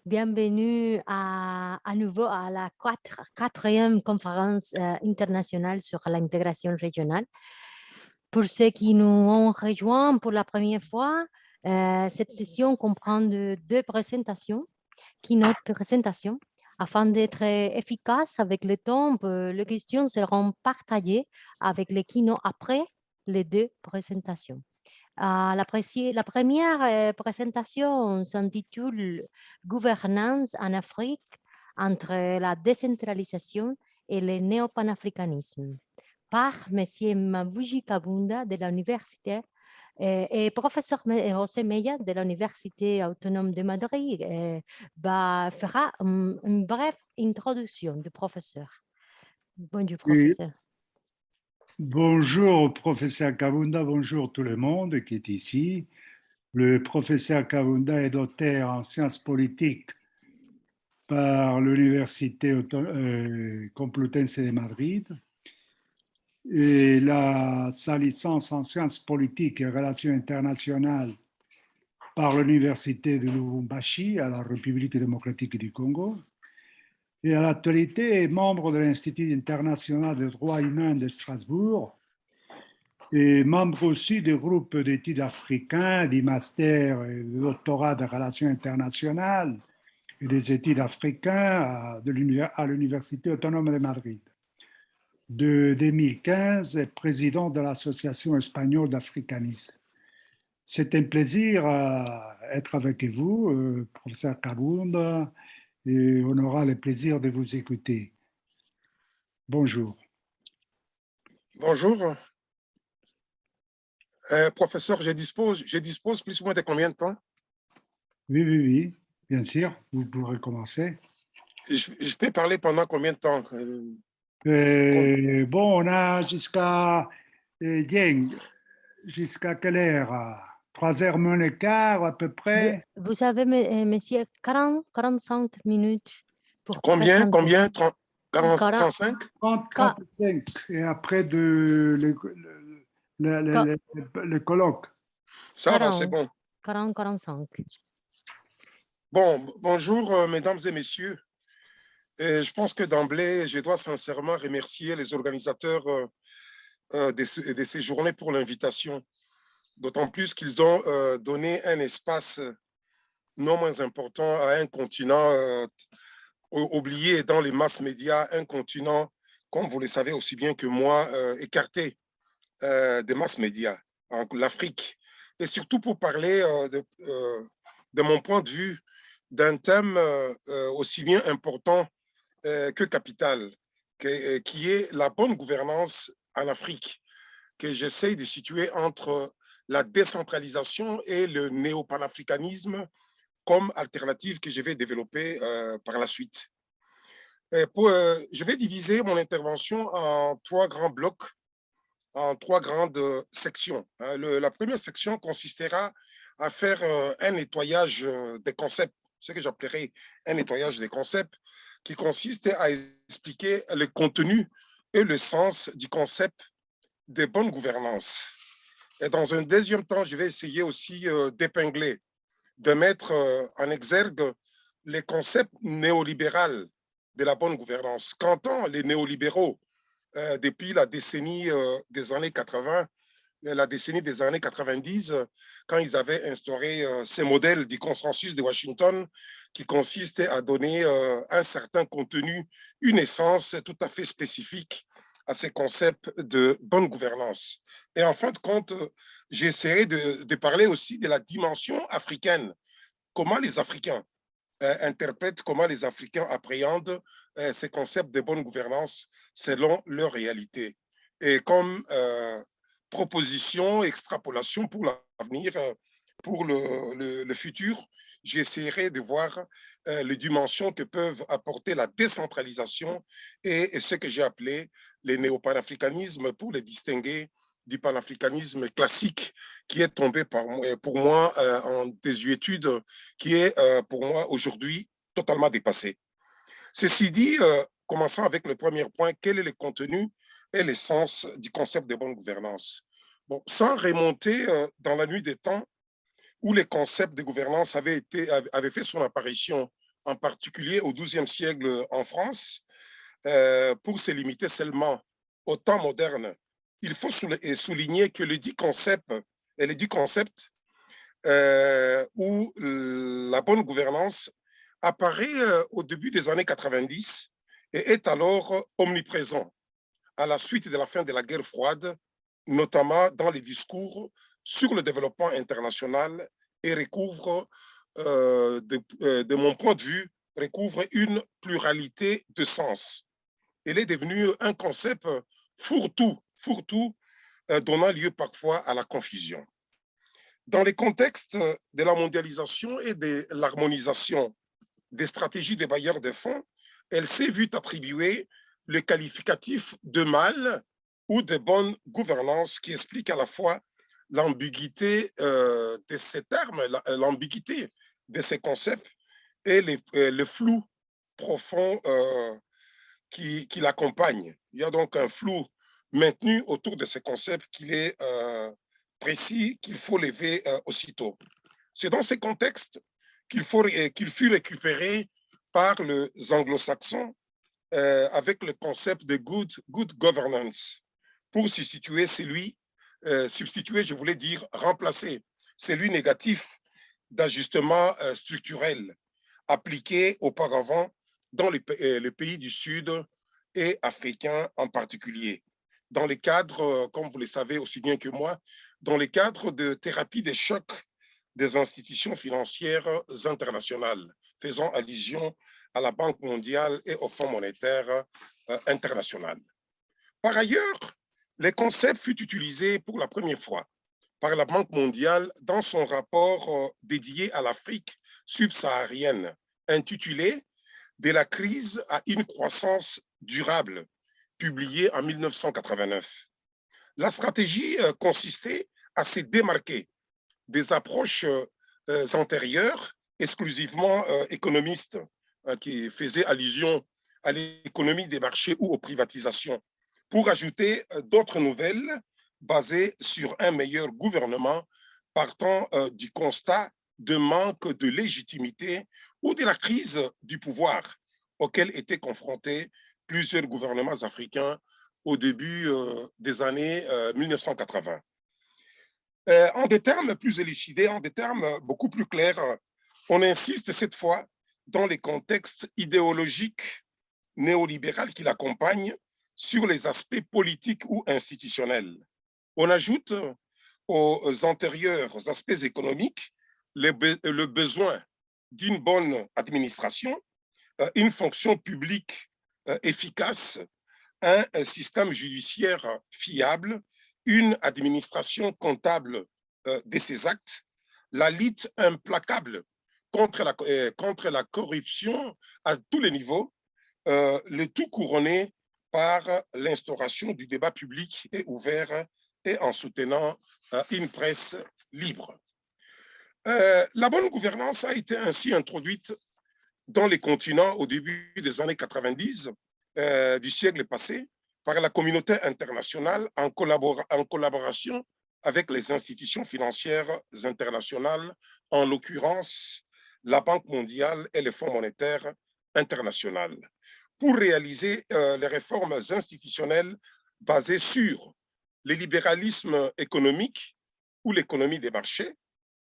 Bienvenue à nouveau à la quatrième conférence internationale sur l'intégration régionale. Pour ceux qui nous ont rejoints pour la première fois, cette session comprend deux présentations, keynote présentations. Afin d'être efficace avec le temps, les questions seront partagées avec les keynotes après les deux présentations. La première présentation s'intitule Gouvernance en Afrique entre la décentralisation et le néopanafricanisme par M. Mavuji Kabunda de l'université et professeur José Meya de l'Université autonome de Madrid fera une brève introduction du professeur. Bonjour, Oui. professeur. Bonjour, professeur Kabunda, bonjour tout le monde qui est ici. Le professeur Kabunda est docteur en sciences politiques par l'Université Complutense de Madrid et sa licence en sciences politiques et relations internationales par l'Université de Lubumbashi à la République démocratique du Congo. Et à l'actualité est membre de l'Institut international des droits humains de Strasbourg et membre aussi du groupe d'études africains, du master et du doctorat de relations internationales et des études africains à l'Université autonome de Madrid. De 2015, est président de l'Association espagnole d'africanistes. C'est un plaisir d'être avec vous, professeur Kabunda, et on aura le plaisir de vous écouter. Bonjour. Bonjour. Professeur, je dispose plus ou moins de combien de temps? Oui, bien sûr, vous pourrez commencer. Je peux parler pendant combien de temps? Bon, on a jusqu'à jusqu'à quelle heure? 3h moins le quart à peu près. Vous avez, monsieur, 45 minutes pour Combien? présenter. 35? 35 et après le colloque. Ça va, c'est bon. 45. Bon, bonjour, mesdames et messieurs. Je pense que d'emblée, je dois sincèrement remercier les organisateurs de ces journées pour l'invitation, d'autant plus qu'ils ont donné un espace non moins important à un continent oublié dans les masses médias, un continent, comme vous le savez aussi bien que moi, écarté des masses médias, l'Afrique. Et surtout pour parler de mon point de vue d'un thème aussi bien important que capital, qui est la bonne gouvernance en Afrique, que j'essaye de situer entre la décentralisation et le néopanafricanisme comme alternative que je vais développer par la suite. Je vais diviser mon intervention en trois grands blocs, en trois grandes sections. La première section consistera à faire un nettoyage des concepts, ce que j'appellerais un nettoyage des concepts, qui consiste à expliquer le contenu et le sens du concept de bonne gouvernance. Et dans un deuxième temps, je vais essayer aussi d'épingler, de mettre en exergue les concepts néolibéraux de la bonne gouvernance. Qu'entendent les néolibéraux depuis la décennie des années 80, la décennie des années 90, quand ils avaient instauré ces modèles du consensus de Washington qui consistait à donner un certain contenu, une essence tout à fait spécifique à ces concepts de bonne gouvernance. Et en fin de compte, j'essaierai de parler aussi de la dimension africaine. Comment les Africains interprètent, comment les Africains appréhendent ces concepts de bonne gouvernance selon leur réalité. Et comme proposition, extrapolation pour l'avenir, pour le futur, j'essaierai de voir les dimensions que peuvent apporter la décentralisation et ce que j'ai appelé les néopanafricanismes pour les distinguer du panafricanisme classique qui est tombé pour moi en désuétude, qui est pour moi aujourd'hui totalement dépassé. Ceci dit, commençons avec le premier point, quel est le contenu et l'essence du concept de bonne gouvernance? Bon, sans remonter dans la nuit des temps où les concepts de gouvernance avaient fait son apparition en particulier au XIIe siècle en France, pour se limiter seulement au temps moderne, il faut souligner que le dit concept où la bonne gouvernance apparaît au début des années 90 et est alors omniprésent à la suite de la fin de la guerre froide, notamment dans les discours sur le développement international, et recouvre, de mon point de vue, recouvre une pluralité de sens. Elle est devenue un concept fourre-tout, donnant lieu parfois à la confusion. Dans les contextes de la mondialisation et de l'harmonisation des stratégies des bailleurs de fonds, elle s'est vue attribuer le qualificatif de mal ou de bonne gouvernance, qui explique à la fois l'ambiguïté de ces termes, l'ambiguïté de ces concepts et le flou profond qui l'accompagne. Il y a donc un flou maintenu autour de ces concepts qu'il est précis, qu'il faut lever aussitôt. C'est dans ces contextes qu'il fut récupéré par les anglo-saxons avec le concept de good governance pour substituer je voulais dire remplacer celui négatif d'ajustement structurel appliqué auparavant dans les pays du Sud et africains en particulier. Dans les cadres, comme vous le savez aussi bien que moi, dans les cadres de thérapie des chocs des institutions financières internationales, faisant allusion à la Banque mondiale et au Fonds monétaire international. Par ailleurs, le concept fut utilisé pour la première fois par la Banque mondiale dans son rapport dédié à l'Afrique subsaharienne, intitulé « De la crise à une croissance durable », publié en 1989. La stratégie consistait à se démarquer des approches antérieures, exclusivement économistes, qui faisaient allusion à l'économie des marchés ou aux privatisations, pour ajouter d'autres nouvelles basées sur un meilleur gouvernement partant du constat de manque de légitimité ou de la crise du pouvoir auquel étaient confrontés plusieurs gouvernements africains au début des années 1980. En des termes plus élucidés, en des termes beaucoup plus clairs, on insiste cette fois dans les contextes idéologiques néolibéraux qui l'accompagnent sur les aspects politiques ou institutionnels. On ajoute aux antérieurs aspects économiques le besoin d'une bonne administration, une fonction publique efficace, un système judiciaire fiable, une administration comptable de ses actes, la lutte implacable contre la corruption à tous les niveaux, le tout couronné par l'instauration du débat public et ouvert et en soutenant une presse libre. La bonne gouvernance a été ainsi introduite dans les continents au début des années 90 du siècle passé par la communauté internationale en collaboration avec les institutions financières internationales, en l'occurrence la Banque mondiale et le Fonds monétaire international, pour réaliser les réformes institutionnelles basées sur le libéralisme économique ou l'économie des marchés,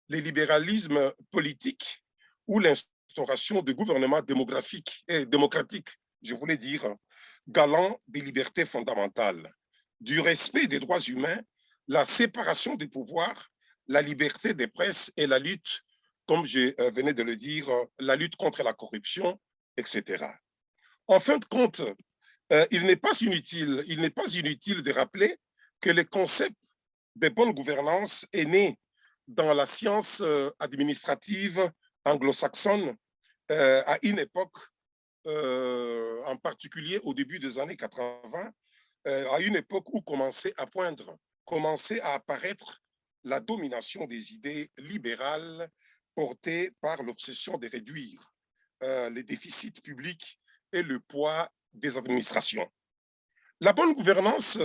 le libéralisme politique ou l'instauration de gouvernements démocratiques, je voulais dire, galant des libertés fondamentales, du respect des droits humains, la séparation des pouvoirs, la liberté des presses et la lutte, comme je venais de le dire, la lutte contre la corruption, etc. En fin de compte, il n'est pas inutile de rappeler que le concept de bonne gouvernance est né dans la science administrative anglo-saxonne à une époque, en particulier au début des années 80, à une époque où commençait à apparaître la domination des idées libérales portées par l'obsession de réduire les déficits publics et le poids des administrations. La bonne gouvernance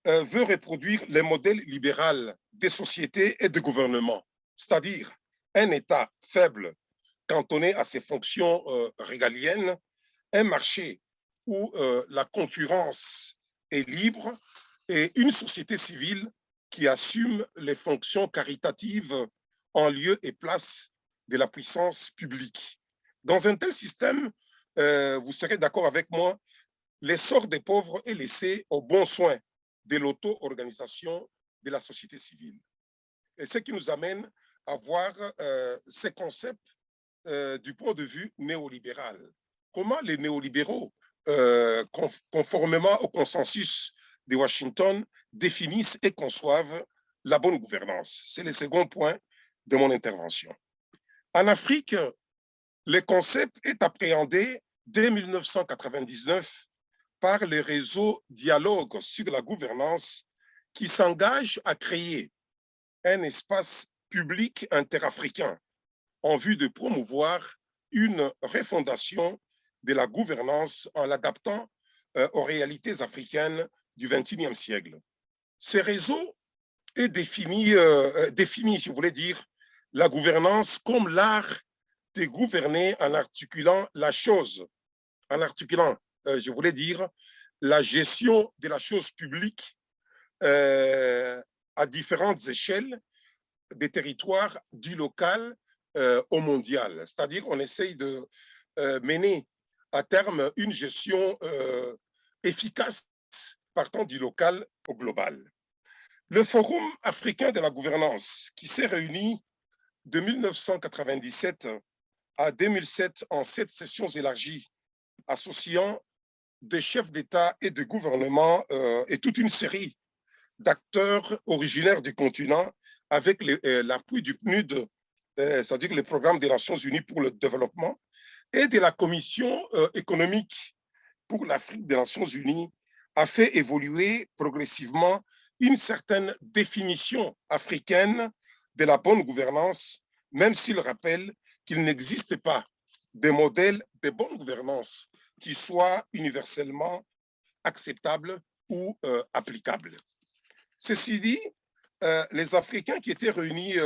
veut reproduire les modèles libéraux des sociétés et de gouvernements, c'est-à-dire un État faible cantonné à ses fonctions régaliennes, un marché où la concurrence est libre et une société civile qui assume les fonctions caritatives en lieu et place de la puissance publique. Dans un tel système, vous serez d'accord avec moi, l'essor des pauvres est laissé au bon soin de l'auto-organisation de la société civile. Et ce qui nous amène à voir ces concepts du point de vue néolibéral. Comment les néolibéraux, conformément au consensus de Washington, définissent et conçoivent la bonne gouvernance? C'est le second point de mon intervention. En Afrique, le concept est appréhendé dès 1999 par le réseau Dialogue sur la gouvernance qui s'engage à créer un espace public interafricain en vue de promouvoir une refondation de la gouvernance en l'adaptant aux réalités africaines du XXIe siècle. Ce réseau est défini, je voulais dire, la gouvernance comme l'art de gouverner en articulant la chose, en articulant, je voulais dire, la gestion de la chose publique à différentes échelles des territoires du local au mondial. C'est-à-dire qu'on essaye de mener à terme une gestion efficace partant du local au global. Le Forum africain de la gouvernance, qui s'est réuni de 1997 à 2007 en 7 sessions élargies, associant des chefs d'État et de gouvernement et toute une série d'acteurs originaires du continent avec l'appui du PNUD, c'est-à-dire le Programme des Nations Unies pour le développement, et de la Commission économique pour l'Afrique des Nations Unies, a fait évoluer progressivement une certaine définition africaine de la bonne gouvernance, même s'il rappelle qu'il n'existe pas de modèle de bonne gouvernance qui soit universellement acceptable ou applicable. Ceci dit, les Africains qui étaient réunis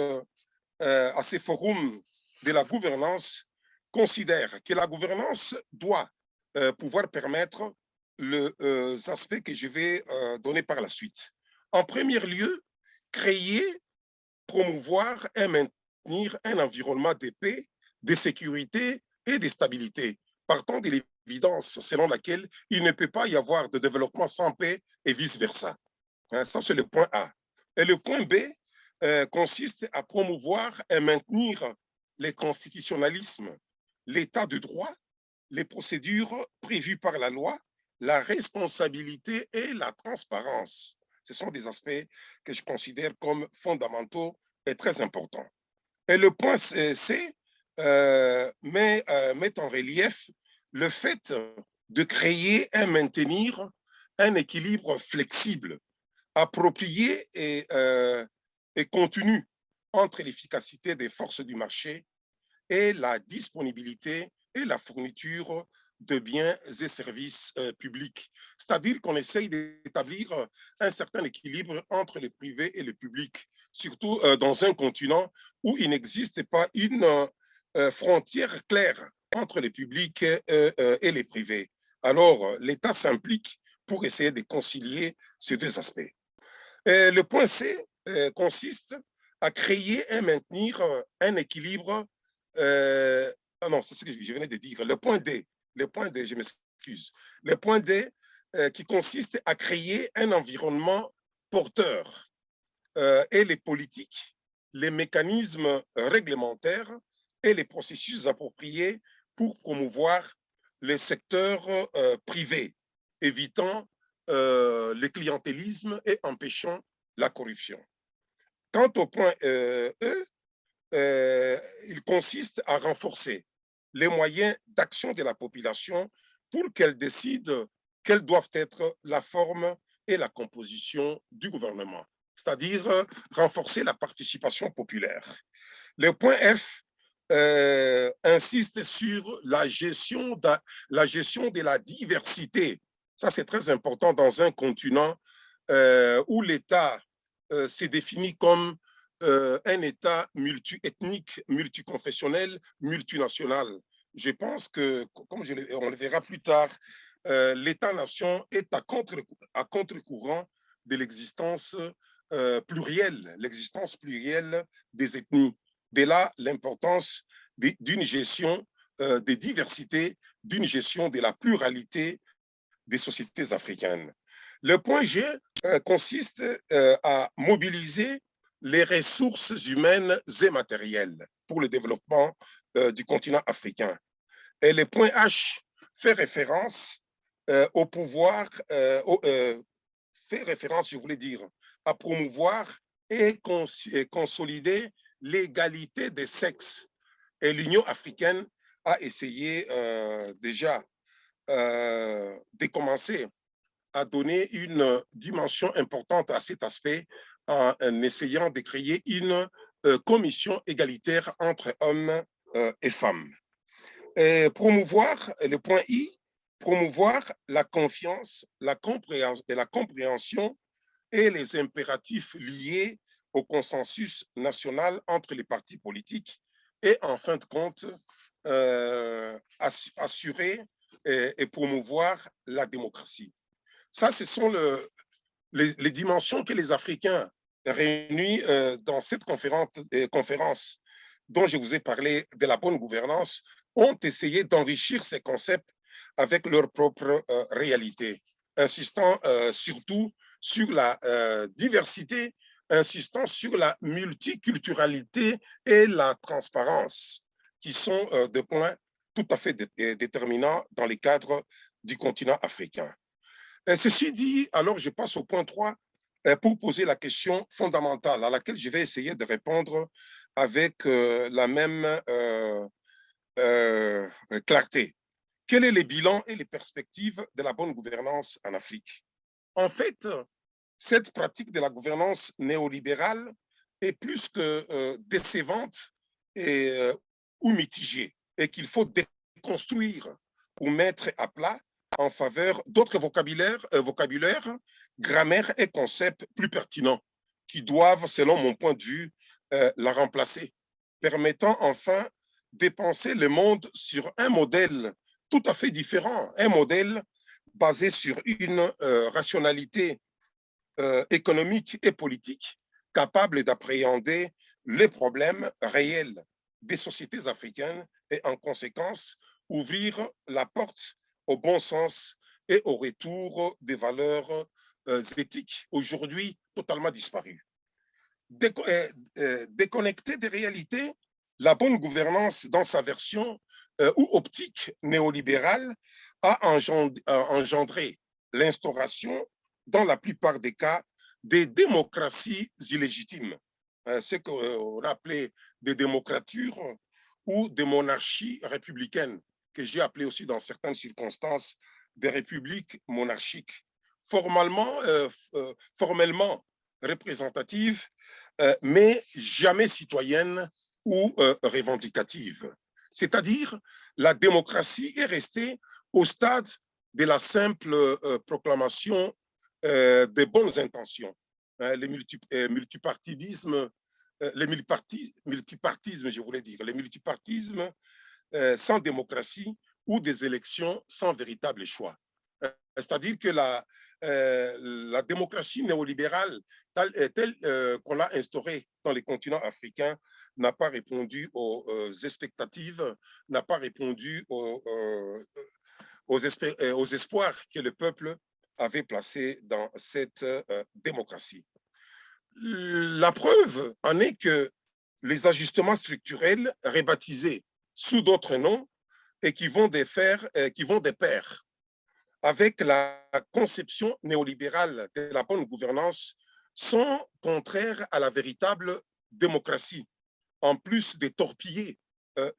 à ces forums de la gouvernance considèrent que la gouvernance doit pouvoir permettre les aspects que je vais donner par la suite. En premier lieu, créer, promouvoir et maintenir un environnement de paix, de sécurité et de stabilité, partant de l'évidence selon laquelle il ne peut pas y avoir de développement sans paix et vice-versa. Ça, c'est le point A. Et le point B consiste à promouvoir et maintenir le constitutionnalisme, l'état de droit, les procédures prévues par la loi, la responsabilité et la transparence. Ce sont des aspects que je considère comme fondamentaux et très importants. Et le point C met en relief le fait de créer et maintenir un équilibre flexible, approprié et contenu entre l'efficacité des forces du marché et la disponibilité et la fourniture de biens et services publics. C'est-à-dire qu'on essaye d'établir un certain équilibre entre le privé et le public, surtout dans un continent où il n'existe pas une frontière claire entre le public et les privés. Alors, l'État s'implique pour essayer de concilier ces deux aspects. Le point C consiste à créer et maintenir un équilibre. Non, c'est ce que je venais de dire. Le point D, je m'excuse. Le point D qui consiste à créer un environnement porteur et les politiques, les mécanismes réglementaires et les processus appropriés pour promouvoir les secteurs privés, évitant le clientélisme et empêchant la corruption. Quant au point E, il consiste à renforcer les moyens d'action de la population pour qu'elle décide quelles doivent être la forme et la composition du gouvernement, c'est-à-dire renforcer la participation populaire. Le point F insiste sur la gestion de la diversité. Ça, c'est très important dans un continent où l'État s'est défini comme un État multiethnique, multiconfessionnel, multinational. Je pense que, comme on le verra plus tard, l'État-nation est à contre-courant de l'existence plurielle des ethnies. De là, l'importance d'une gestion des diversités, d'une gestion de la pluralité des sociétés africaines. Le point G consiste à mobiliser les ressources humaines et matérielles pour le développement du continent africain. Et le point H fait référence au pouvoir, fait référence, je voulais dire, à promouvoir et consolider l'égalité des sexes. Et l'Union africaine a essayé déjà de commencer à donner une dimension importante à cet aspect en essayant de créer une commission égalitaire entre hommes et femmes. Et promouvoir, le point I, promouvoir la confiance, la compréhension et les impératifs liés au consensus national entre les partis politiques et en fin de compte, assurer et promouvoir la démocratie. Ça, ce sont les dimensions que les Africains réunis dans cette conférence dont je vous ai parlé de la bonne gouvernance ont essayé d'enrichir ces concepts avec leur propre réalité, insistant surtout sur la diversité, insistant sur la multiculturalité et la transparence, qui sont des points tout à fait déterminants dans les cadres du continent africain. Ceci dit, alors je passe au point 3 pour poser la question fondamentale à laquelle je vais essayer de répondre avec la même clarté. Quel est le bilan et les perspectives de la bonne gouvernance en Afrique? En fait, cette pratique de la gouvernance néolibérale est plus que décevante ou mitigée et qu'il faut déconstruire ou mettre à plat en faveur d'autres vocabulaires, grammaire et concepts plus pertinents qui doivent, selon mon point de vue, la remplacer, permettant enfin de penser le monde sur un modèle tout à fait différent, un modèle basé sur une rationalité économique et politique capable d'appréhender les problèmes réels des sociétés africaines et en conséquence ouvrir la porte au bon sens et au retour des valeurs éthiques aujourd'hui totalement disparues. Déconnectée des réalités, la bonne gouvernance dans sa version ou optique néolibérale a engendré l'instauration, dans la plupart des cas, des démocraties illégitimes, ce qu'on a appelé des démocratures ou des monarchies républicaines, que j'ai appelé aussi dans certaines circonstances des républiques monarchiques, formellement représentatives, mais jamais citoyennes ou revendicatives. C'est-à-dire, la démocratie est restée au stade de la simple proclamation des bonnes intentions. Le multipartisme, je voulais dire, le multipartisme sans démocratie ou des élections sans véritable choix. C'est-à-dire que la démocratie néolibérale telle qu'on l'a instaurée dans les continents africains n'a pas répondu aux expectatives, n'a pas répondu aux espoirs que le peuple avait placés dans cette démocratie. La preuve en est que les ajustements structurels rebaptisés sous d'autres noms et qui vont de pair avec la conception néolibérale de la bonne gouvernance sont contraires à la véritable démocratie, en plus de torpiller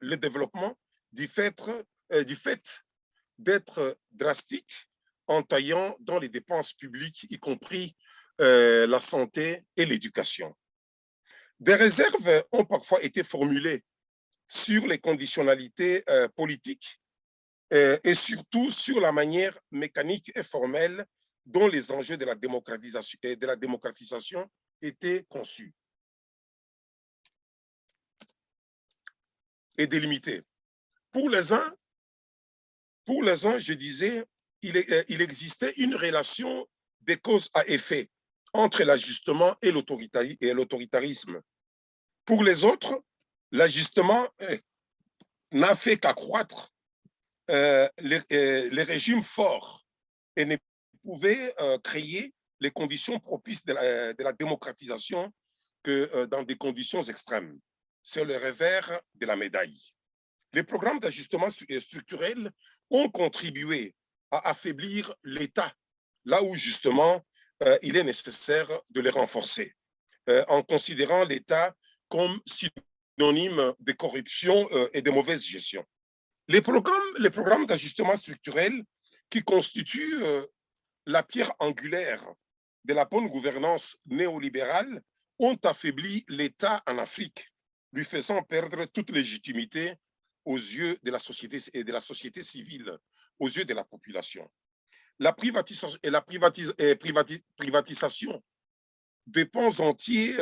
le développement du fait d'être drastique en taillant dans les dépenses publiques, y compris la santé et l'éducation. Des réserves ont parfois été formulées sur les conditionnalités politiques et surtout sur la manière mécanique et formelle dont les enjeux de la démocratisation étaient conçus. et délimitée. Pour les uns, je disais, il existait une relation de cause à effet entre l'ajustement et l'autoritarisme. Pour les autres, l'ajustement n'a fait qu'accroître les régimes forts et ne pouvait créer les conditions propices de la démocratisation que dans des conditions extrêmes. C'est le revers de la médaille. Les programmes d'ajustement structurel ont contribué à affaiblir l'État, là où justement il est nécessaire de les renforcer, en considérant l'État comme synonyme de corruption et de mauvaise gestion. Les programmes d'ajustement structurel qui constituent la pierre angulaire de la bonne gouvernance néolibérale ont affaibli l'État en Afrique, lui faisant perdre toute légitimité aux yeux de la société et de la société civile, aux yeux de la population. La privatisation des pans entiers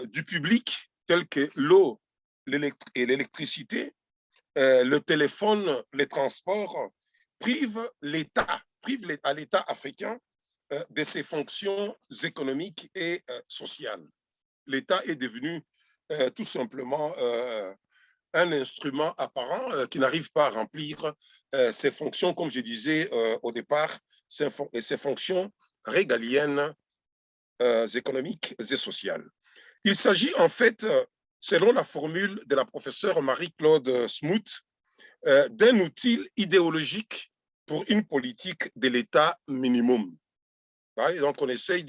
du public, tels que l'eau et l'électricité, le téléphone, les transports, prive à l'État africain de ses fonctions économiques et sociales. L'État est devenu tout simplement un instrument apparent qui n'arrive pas à remplir ses fonctions, comme je disais au départ, ses fonctions régaliennes, économiques et sociales. Il s'agit en fait, selon la formule de la professeure Marie-Claude Smoot, d'un outil idéologique pour une politique de l'État minimum. Et donc, on essaye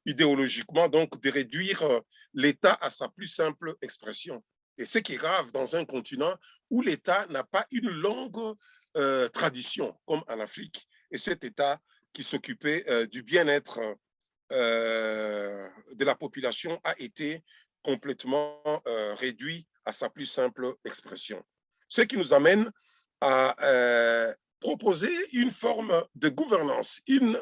idéologiquement donc, de réduire l'État à sa plus simple expression. Et ce qui est grave dans un continent où l'État n'a pas une longue tradition, comme en Afrique. Et cet État qui s'occupait du bien-être de la population a été complètement réduit à sa plus simple expression. Ce qui nous amène à proposer une forme de gouvernance, une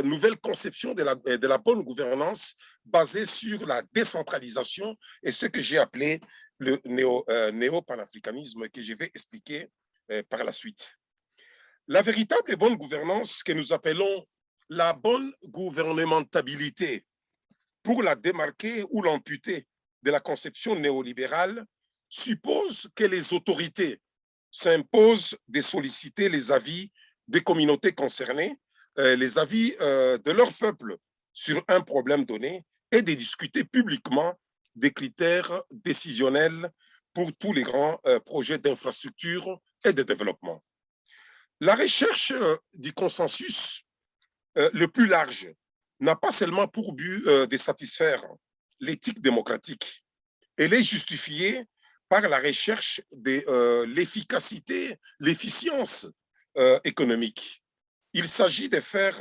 nouvelle conception de la bonne gouvernance basée sur la décentralisation et ce que j'ai appelé le néo-panafricanisme que je vais expliquer par la suite. La véritable bonne gouvernance que nous appelons la bonne gouvernementabilité, pour la démarquer ou l'amputer de la conception néolibérale, suppose que les autorités s'imposent de solliciter les avis des communautés concernées, les avis de leur peuple sur un problème donné et de discuter publiquement des critères décisionnels pour tous les grands projets d'infrastructure et de développement. La recherche du consensus le plus large n'a pas seulement pour but de satisfaire l'éthique démocratique. Elle est justifiée par la recherche de l'efficacité, l'efficience économique. Il s'agit de faire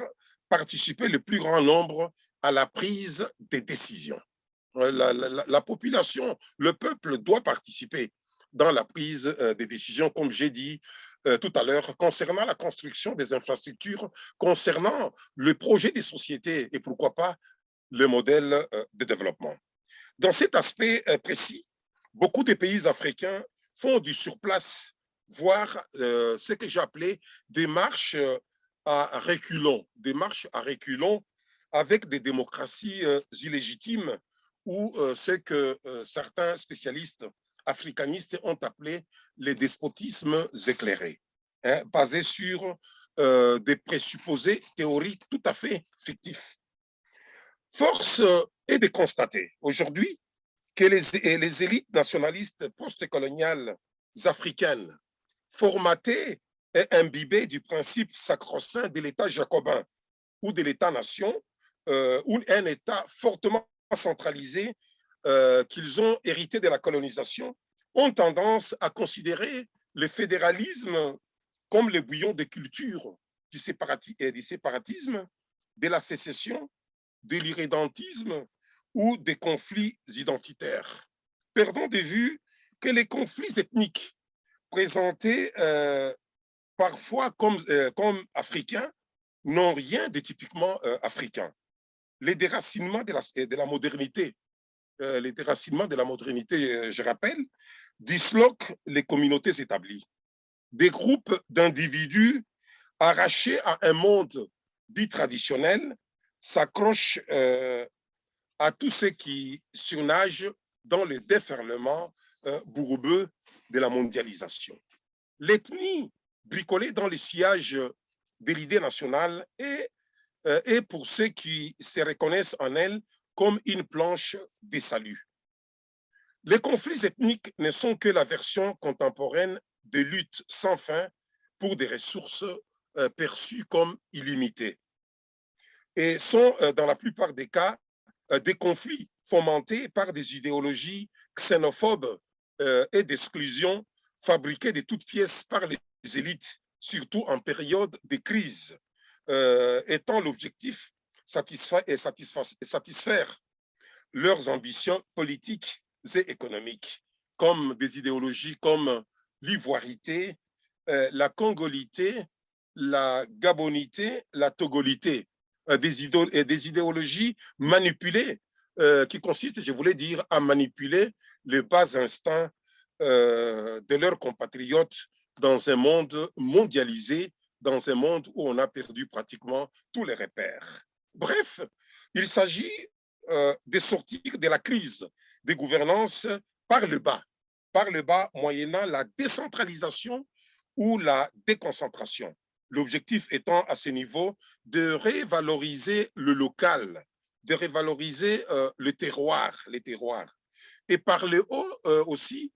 participer le plus grand nombre à la prise des décisions. La population, le peuple doit participer dans la prise des décisions, comme j'ai dit tout à l'heure, concernant la construction des infrastructures, concernant le projet des sociétés et pourquoi pas le modèle de développement. Dans cet aspect précis, beaucoup de pays africains font du surplace, voire ce que j'appelais des marches à reculons, avec des démocraties illégitimes ou ce que certains spécialistes africanistes ont appelé les despotismes éclairés, basés sur des présupposés théoriques tout à fait fictifs. Force est de constater aujourd'hui que les élites nationalistes post-coloniales africaines, formatées et imbibées du principe sacro-saint de l'État jacobin ou de l'État-nation, ou un État fortement centralisé qu'ils ont hérité de la colonisation, ont tendance à considérer le fédéralisme comme le bouillon de culture du séparatisme, de la sécession, de l'irrédentisme ou des conflits identitaires. Perdons de vue que les conflits ethniques présentés parfois comme africains n'ont rien de typiquement africain. Les déracinements de la modernité, je rappelle, disloquent les communautés établies. Des groupes d'individus arrachés à un monde dit traditionnel s'accrochent à tout ce qui surnage dans le déferlement bourbeux de la mondialisation. L'ethnie bricolée dans le sillage de l'idée nationale est pour ceux qui se reconnaissent en elle comme une planche de salut. Les conflits ethniques ne sont que la version contemporaine de luttes sans fin pour des ressources perçues comme illimitées et sont dans la plupart des cas des conflits fomentés par des idéologies xénophobes et d'exclusion fabriquées de toutes pièces par les élites, surtout en période de crise, étant l'objectif satisfaire leurs ambitions politiques et économiques, comme des idéologies comme l'ivoirité, la congolité, la gabonité, la togolité, des idéologies manipulées qui consistent, je voulais dire, à manipuler les bas instincts de leurs compatriotes dans un monde mondialisé, dans un monde où on a perdu pratiquement tous les repères. Bref, il s'agit de sortir de la crise des gouvernances par le bas moyennant la décentralisation ou la déconcentration. L'objectif étant à ce niveau de revaloriser le local, de revaloriser les terroirs. Et par le haut aussi,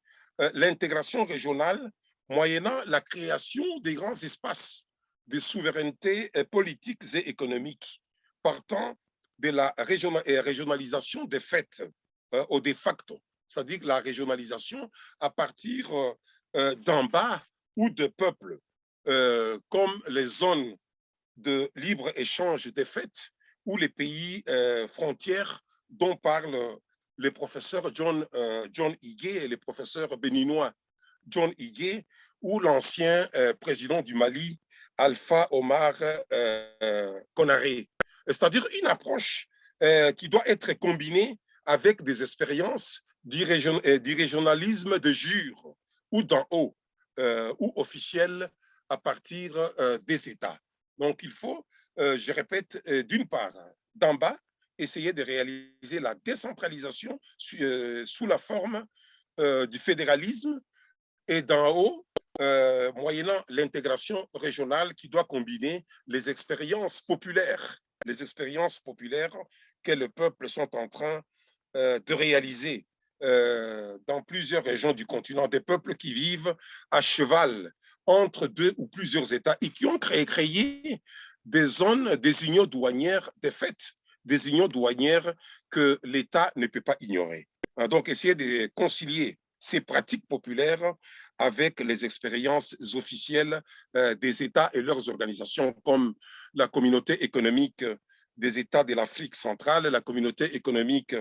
l'intégration régionale moyennant la création des grands espaces de souveraineté politiques et économiques, partant de la régionalisation des faits au de facto, c'est-à-dire la régionalisation à partir d'en bas ou de peuples, comme les zones de libre-échange des faits ou les pays frontières dont parle le professeur John Igué et le professeur béninois John Igué, ou l'ancien président du Mali, Alpha Omar Konaré. C'est-à-dire une approche qui doit être combinée avec des expériences du régionalisme de jure ou d'en haut, ou officiel à partir des États. Donc, il faut, je répète, d'une part, d'en bas, essayer de réaliser la décentralisation sous la forme du fédéralisme et d'en haut, moyennant l'intégration régionale qui doit combiner les expériences populaires que le peuple sont en train de réaliser dans plusieurs régions du continent, des peuples qui vivent à cheval entre deux ou plusieurs États et qui ont créé des zones, des unions douanières, des faits, des unions douanières que l'État ne peut pas ignorer. Donc, essayer de concilier ces pratiques populaires avec les expériences officielles des États et leurs organisations, comme la communauté économique des États de l'Afrique centrale, la communauté économique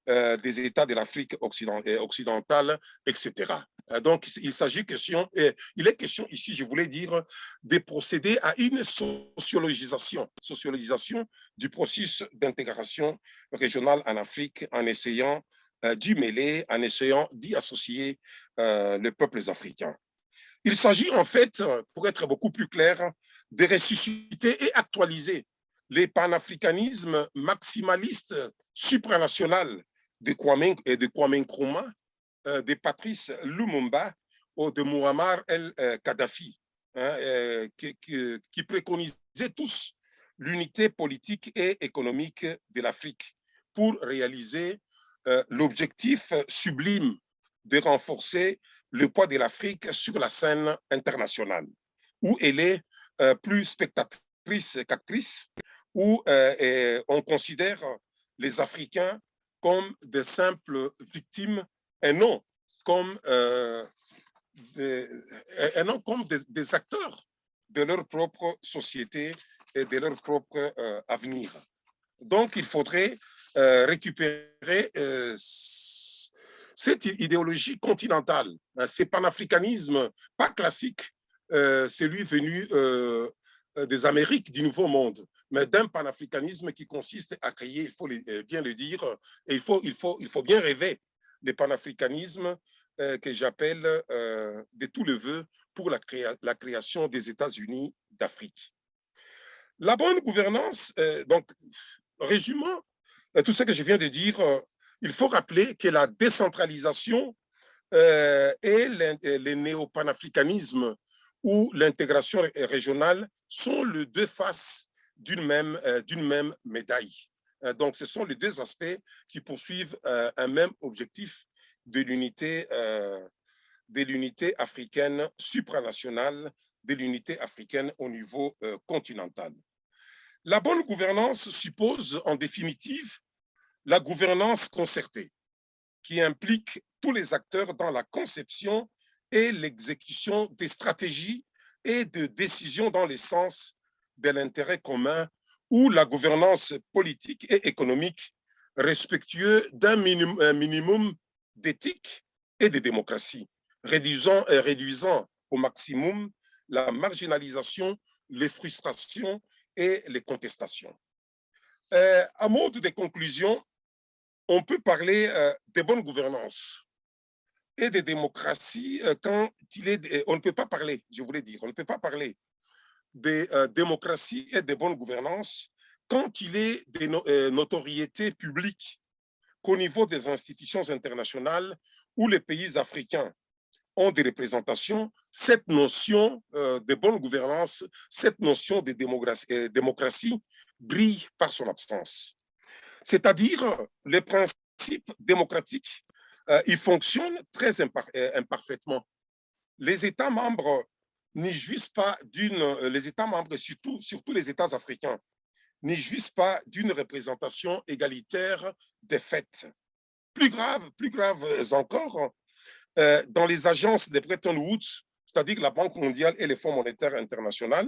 des États de l'Afrique occidentale, etc. Donc, il est question ici, je voulais dire, de procéder à une sociologisation du processus d'intégration régionale en Afrique en essayant d'y mêler, en essayant d'y associer les peuples africains. Il s'agit en fait, pour être beaucoup plus clair, de ressusciter et actualiser les panafricanismes maximalistes supranational de Kwame Nkrumah, de Patrice Lumumba ou de Muammar el-Kadhafi, qui préconisaient tous l'unité politique et économique de l'Afrique pour réaliser l'objectif sublime de renforcer le poids de l'Afrique sur la scène internationale, où elle est plus spectatrice qu'actrice, où on considère les Africains comme des simples victimes et non comme, des acteurs de leur propre société et de leur propre avenir. Donc, il faudrait récupérer cette idéologie continentale, ce panafricanisme pas classique, celui venu des Amériques du Nouveau Monde, mais d'un panafricanisme qui consiste à créer, il faut bien le dire, et il faut bien rêver, le panafricanisme que j'appelle de tous les vœux pour la création des États-Unis d'Afrique. La bonne gouvernance, donc, résumant tout ce que je viens de dire, il faut rappeler que la décentralisation et le néopanafricanisme ou l'intégration régionale sont les deux faces d'une même médaille. Donc, ce sont les deux aspects qui poursuivent un même objectif de l'unité africaine supranationale, de l'unité africaine au niveau continental. La bonne gouvernance suppose en définitive la gouvernance concertée, qui implique tous les acteurs dans la conception et l'exécution des stratégies et de décisions dans le sens de l'intérêt commun ou la gouvernance politique et économique respectueux d'un minimum d'éthique et de démocratie, réduisant au maximum la marginalisation, les frustrations et les contestations. À mode de conclusion, on peut parler de bonne gouvernance et de démocratie quand on ne peut pas parler, je voulais dire, on ne peut pas parler de démocratie et de bonne gouvernance quand il est de notoriété publique qu'au niveau des institutions internationales où les pays africains ont des représentations, cette notion de bonne gouvernance, cette notion de démocratie brille par son absence. C'est-à-dire, les principes démocratiques, ils fonctionnent très imparfaitement. Les États membres n'y jouissent pas les États membres, surtout les États africains, n'y jouissent pas d'une représentation égalitaire des faits. Plus grave encore, dans les agences de Bretton Woods, c'est-à-dire la Banque mondiale et le Fonds monétaire international,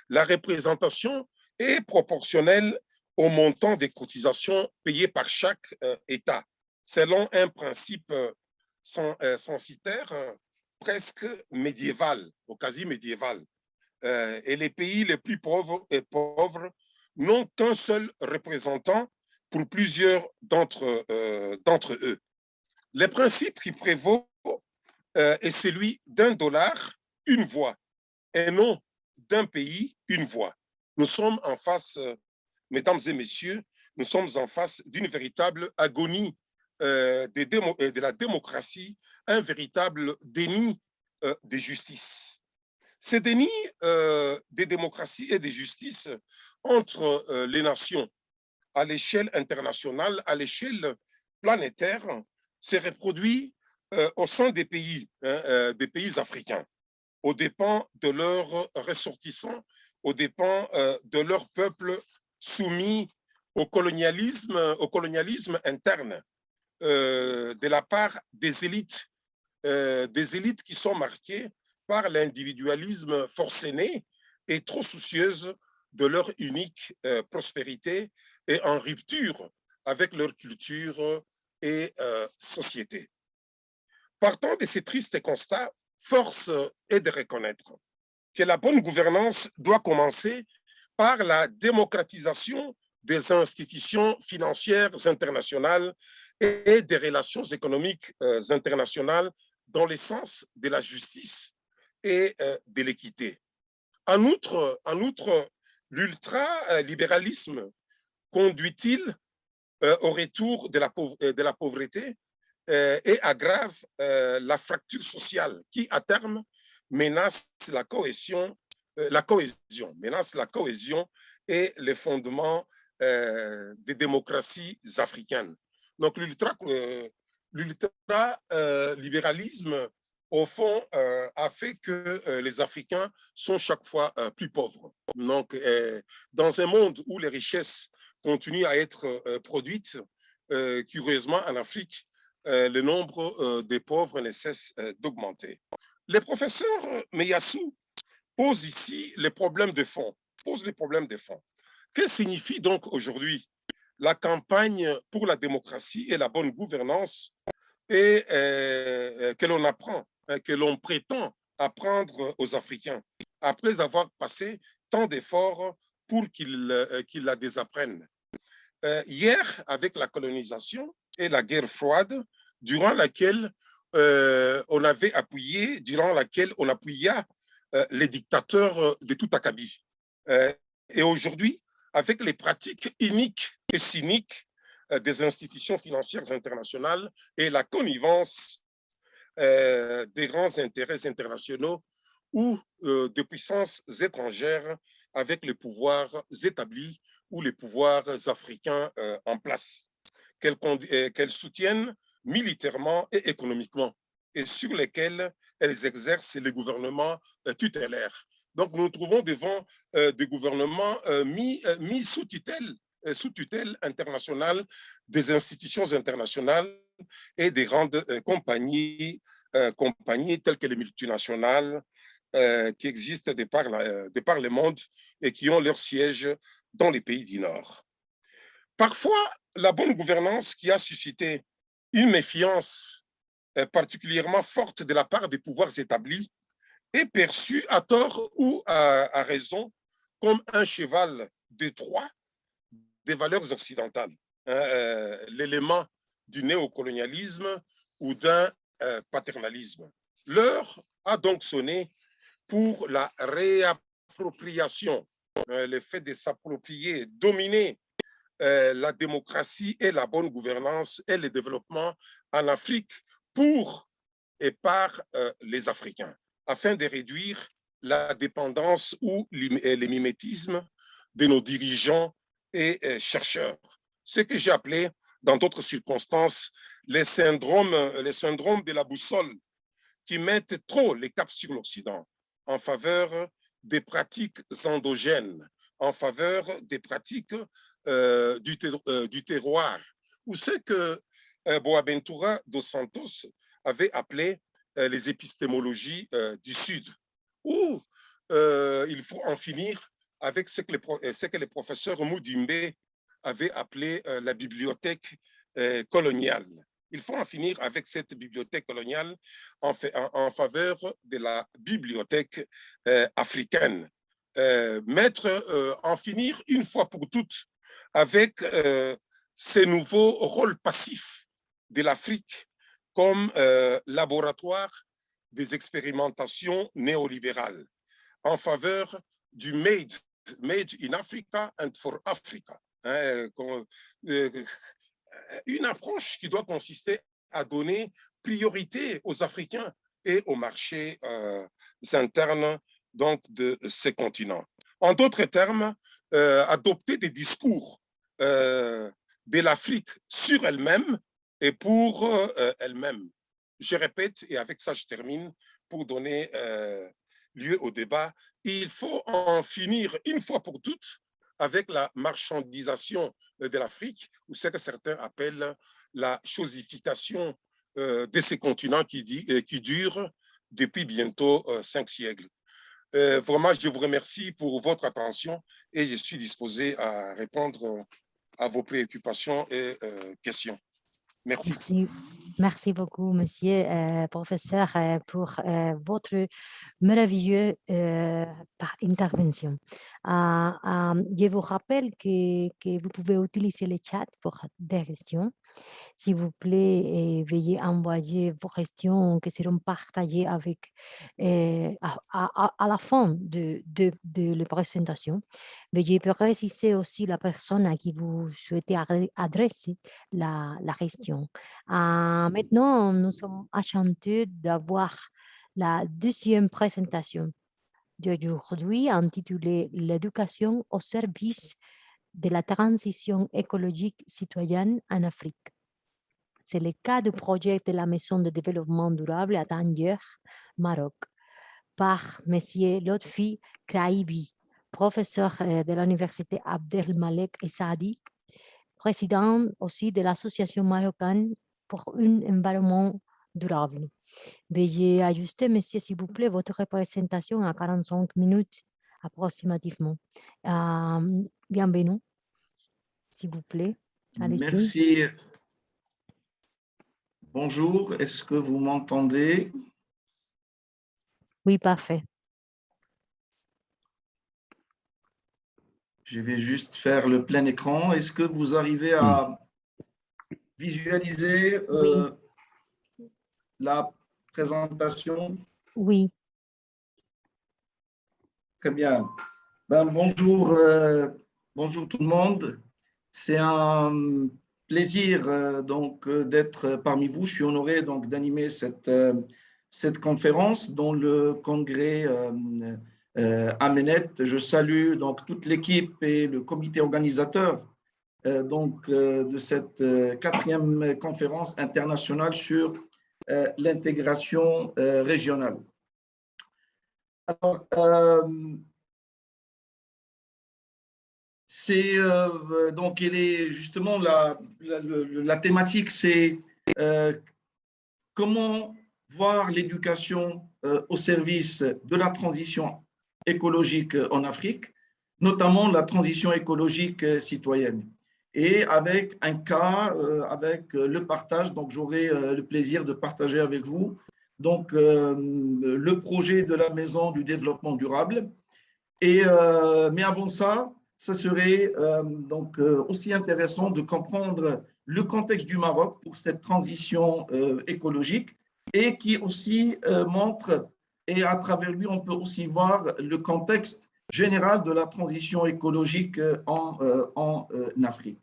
la représentation est proportionnelle au montant des cotisations payées par chaque État, selon un principe censitaire presque médiéval, ou quasi médiéval. Et les pays les plus pauvres n'ont qu'un seul représentant pour plusieurs d'entre eux. Le principe qui prévaut est celui d'un dollar, une voix, et non d'un pays, une voix. Nous sommes en face, mesdames et messieurs, nous sommes en face d'une véritable agonie de la démocratie, un véritable déni de justice. Ce déni de démocratie et de justice entre les nations à l'échelle internationale, à l'échelle planétaire, se reproduit au sein des pays africains, aux dépens de leurs ressortissants, aux dépens de leurs peuples soumis au colonialisme interne de la part des élites qui sont marquées par l'individualisme forcené et trop soucieuses de leur unique prospérité et en rupture avec leur culture et société. Partant de ces tristes constats, force est de reconnaître que la bonne gouvernance doit commencer par la démocratisation des institutions financières internationales et des relations économiques internationales dans le sens de la justice et de l'équité. En outre, l'ultralibéralisme conduit-il au retour de la pauvreté et aggrave la fracture sociale qui, à terme, menace la cohésion et les fondements des démocraties africaines. Donc, l'ultralibéralisme, au fond, a fait que les Africains sont chaque fois plus pauvres. Donc, dans un monde où les richesses continuent à être produites, curieusement, en Afrique, le nombre des pauvres ne cesse d'augmenter. Le professeur Meyassou pose ici les problèmes de fond. Que signifie donc aujourd'hui la campagne pour la démocratie et la bonne gouvernance et que l'on apprend, que l'on prétend apprendre aux Africains après avoir passé tant d'efforts pour qu'ils la désapprennent? Hier, avec la colonisation et la guerre froide, durant laquelle on avait appuyé, durant laquelle on appuya les dictateurs de tout acabit. Et aujourd'hui, avec les pratiques iniques et cyniques des institutions financières internationales et la connivence des grands intérêts internationaux ou de puissances étrangères avec les pouvoirs établis ou les pouvoirs africains en place, qu'elles soutiennent militairement et économiquement, et sur lesquels elles exercent les gouvernements tutélaires. Donc, nous nous trouvons devant des gouvernements mis sous tutelle internationale des institutions internationales et des grandes compagnies telles que les multinationales qui existent de par le monde et qui ont leur siège dans les pays du Nord. Parfois, la bonne gouvernance qui a suscité une méfiance particulièrement forte de la part des pouvoirs établis est perçue à tort ou à raison comme un cheval de Troie des valeurs occidentales, l'élément du néocolonialisme ou d'un paternalisme. L'heure a donc sonné pour la réappropriation, le fait de s'approprier, dominer la démocratie et la bonne gouvernance et le développement en Afrique pour et par les Africains, afin de réduire la dépendance ou les mimétismes de nos dirigeants et chercheurs. Ce que j'ai appelé, dans d'autres circonstances, les syndromes de la boussole qui mettent trop les caps sur l'Occident en faveur des pratiques endogènes, en faveur des pratiques du terroir, ou ce que Boaventura dos Santos avait appelé les épistémologies du Sud, où il faut en finir avec ce que le professeur Mudimbe avait appelé la bibliothèque coloniale. Il faut en finir avec cette bibliothèque coloniale en faveur de la bibliothèque africaine. En finir une fois pour toutes avec ces nouveaux rôles passifs de l'Afrique comme laboratoire des expérimentations néolibérales en faveur du made in Africa and for Africa. Une approche qui doit consister à donner priorité aux Africains et aux marchés internes donc, de ces continents. En d'autres termes, adopter des discours de l'Afrique sur elle-même et pour elle-même. Je répète, et avec ça je termine, pour donner lieu au débat, il faut en finir une fois pour toutes avec la marchandisation de l'Afrique, ou ce que certains appellent la chosification de ces continents qui dure depuis bientôt 5 siècles. Vraiment, je vous remercie pour votre attention et je suis disposé à répondre à vos préoccupations et questions. Merci. Merci, merci beaucoup, monsieur professeur, pour votre merveilleuse intervention. Je vous rappelle que vous pouvez utiliser le chat pour des questions. S'il vous plaît, veuillez envoyer vos questions qui seront partagées avec, à la fin de la présentation. Veuillez préciser aussi la personne à qui vous souhaitez adresser la question. Maintenant, nous sommes enchantés d'avoir la deuxième présentation d'aujourd'hui intitulée « L'éducation au service de la transition écologique citoyenne en Afrique ». C'est le cas du projet de la Maison de développement durable à Tanger, Maroc, par M. Lotfi Kraibi, professeur de l'Université Abdelmalek Essadi, président aussi de l'Association marocaine pour un environnement durable. Veuillez ajuster, monsieur, s'il vous plaît, votre représentation à 45 minutes approximativement. Bienvenue, s'il vous plaît. Merci. Bonjour, est-ce que vous m'entendez? Oui, parfait. Je vais juste faire le plein écran. Est-ce que vous arrivez à visualiser? Oui. la présentation? Oui. Très bien. Bonjour, bonjour tout le monde. C'est un plaisir d'être parmi vous. Je suis honoré donc d'animer cette conférence dans le congrès Amenet. Je salue donc toute l'équipe et le comité organisateur de cette quatrième conférence internationale sur l'intégration régionale. Alors, donc, justement la thématique, c'est comment voir l'éducation au service de la transition écologique en Afrique, notamment la transition écologique citoyenne. Et avec un cas, avec le partage, donc j'aurai le plaisir de partager avec vous donc, le projet de la Maison du développement durable. Mais avant ça, ça serait aussi intéressant de comprendre le contexte du Maroc pour cette transition écologique et qui aussi montre, et à travers lui, on peut aussi voir le contexte général de la transition écologique en Afrique.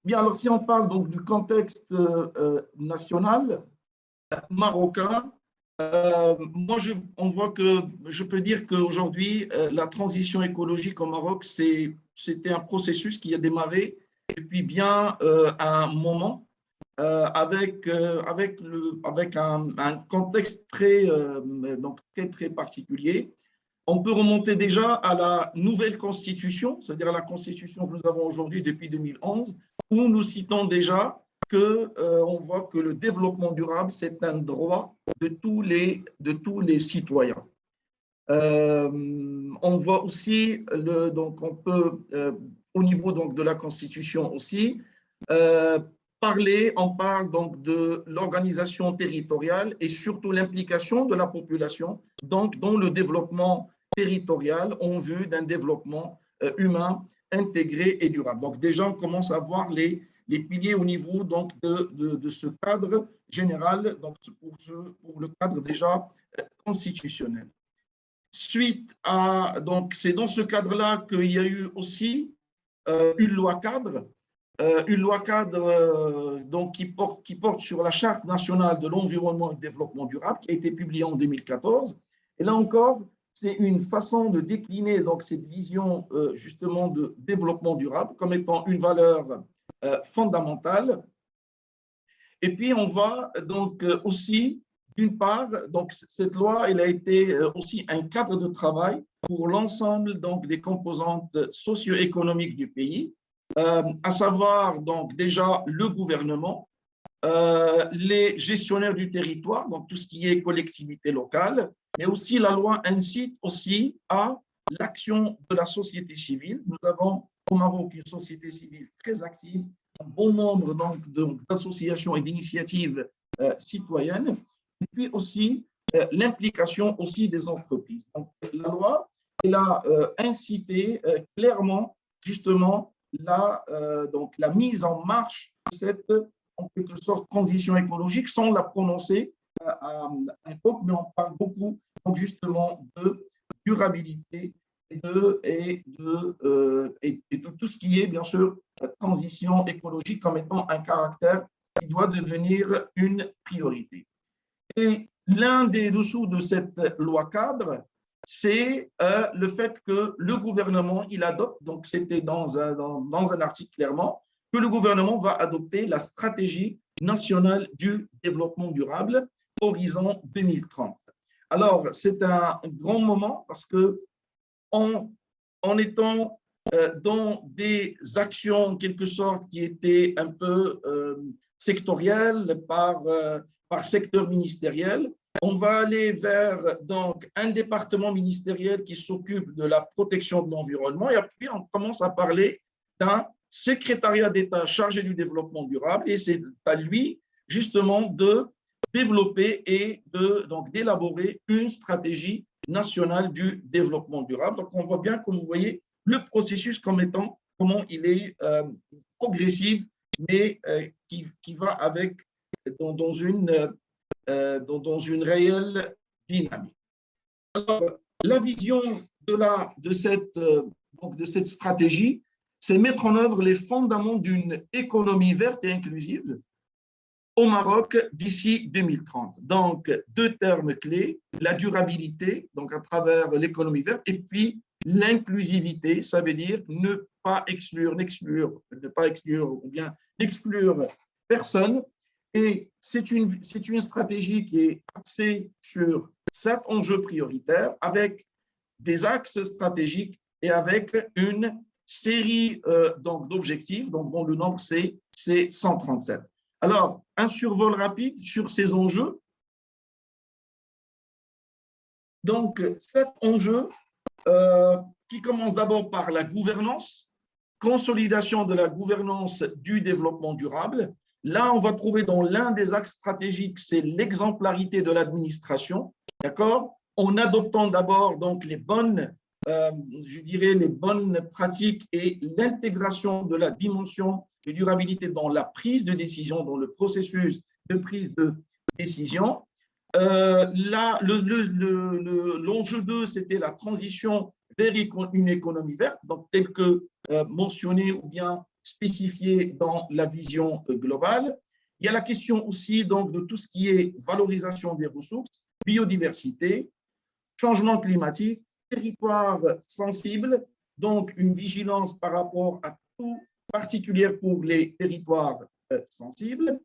Bien, alors si on parle donc du contexte national marocain, on voit que je peux dire qu'aujourd'hui, la transition écologique au Maroc, c'était un processus qui a démarré depuis bien un moment avec un contexte très particulier. On peut remonter déjà à la nouvelle constitution, c'est-à-dire à la constitution que nous avons aujourd'hui depuis 2011, où nous citons déjà on voit que le développement durable, c'est un droit de tous les citoyens. On voit aussi, on peut, au niveau donc, de la Constitution aussi, on parle donc de l'organisation territoriale et surtout l'implication de la population donc, dans le développement territorial en vue d'un développement humain intégré et durable. Donc déjà, on commence à voir les piliers au niveau donc, de ce cadre général, donc pour le cadre déjà constitutionnel. Suite à, donc c'est dans ce cadre-là qu'il y a eu aussi une loi cadre donc qui porte sur la Charte nationale de l'environnement et du développement durable qui a été publiée en 2014. Et là encore, c'est une façon de décliner donc cette vision justement de développement durable comme étant une valeur fondamentale. Et puis, on voit donc aussi, d'une part, donc cette loi, elle a été aussi un cadre de travail pour l'ensemble donc des composantes socio-économiques du pays, à savoir donc déjà le gouvernement, les gestionnaires du territoire, donc tout ce qui est collectivité locale, mais aussi la loi incite aussi à l'action de la société civile. Nous avons au Maroc une société civile très active, un bon nombre d'associations et d'initiatives citoyennes, et puis aussi l'implication aussi des entreprises. Donc, la loi, elle a incité clairement justement la mise en marche de cette, en quelque sorte, transition écologique sans la prononcer à l'époque, mais on parle beaucoup donc, justement de durabilité et de tout ce qui est, bien sûr, transition écologique comme étant un caractère qui doit devenir une priorité. Et l'un des dessous de cette loi cadre, c'est le fait que le gouvernement, il adopte, donc c'était dans un article clairement, que le gouvernement va adopter la stratégie nationale du développement durable, horizon 2030. Alors, c'est un grand moment parce que en étant dans des actions, en quelque sorte, qui étaient un peu sectorielles par secteur ministériel, on va aller vers donc, un département ministériel qui s'occupe de la protection de l'environnement et puis on commence à parler d'un secrétariat d'État chargé du développement durable et c'est à lui justement de développer et d'élaborer une stratégie nationale du développement durable. Donc, on voit bien, comme vous voyez, le processus comme étant comment il est progressif, mais qui va avec dans une dans une réelle dynamique. Alors, la vision de cette stratégie, c'est mettre en œuvre les fondements d'une économie verte et inclusive au Maroc d'ici 2030. Donc, deux termes clés, la durabilité, donc à travers l'économie verte, et puis l'inclusivité, ça veut dire ne pas exclure ou bien n'exclure personne. Et c'est une stratégie qui est axée sur 7 enjeux prioritaires avec des axes stratégiques et avec une série d'objectifs, dont le nombre c'est 137. Alors, un survol rapide sur ces enjeux. Donc, 7 enjeux qui commencent d'abord par la gouvernance, consolidation de la gouvernance du développement durable. Là, on va trouver dans l'un des axes stratégiques, c'est l'exemplarité de l'administration, d'accord? En adoptant d'abord donc les bonnes pratiques et l'intégration de la dimension de durabilité dans la prise de décision, dans le processus de prise de décision. L'enjeu 2, c'était la transition vers une économie verte, donc tel que mentionné ou bien spécifié dans la vision globale. Il y a la question aussi donc, de tout ce qui est valorisation des ressources, biodiversité, changement climatique, territoire sensible, donc une vigilance par rapport à tout, particulière pour les territoires sensibles,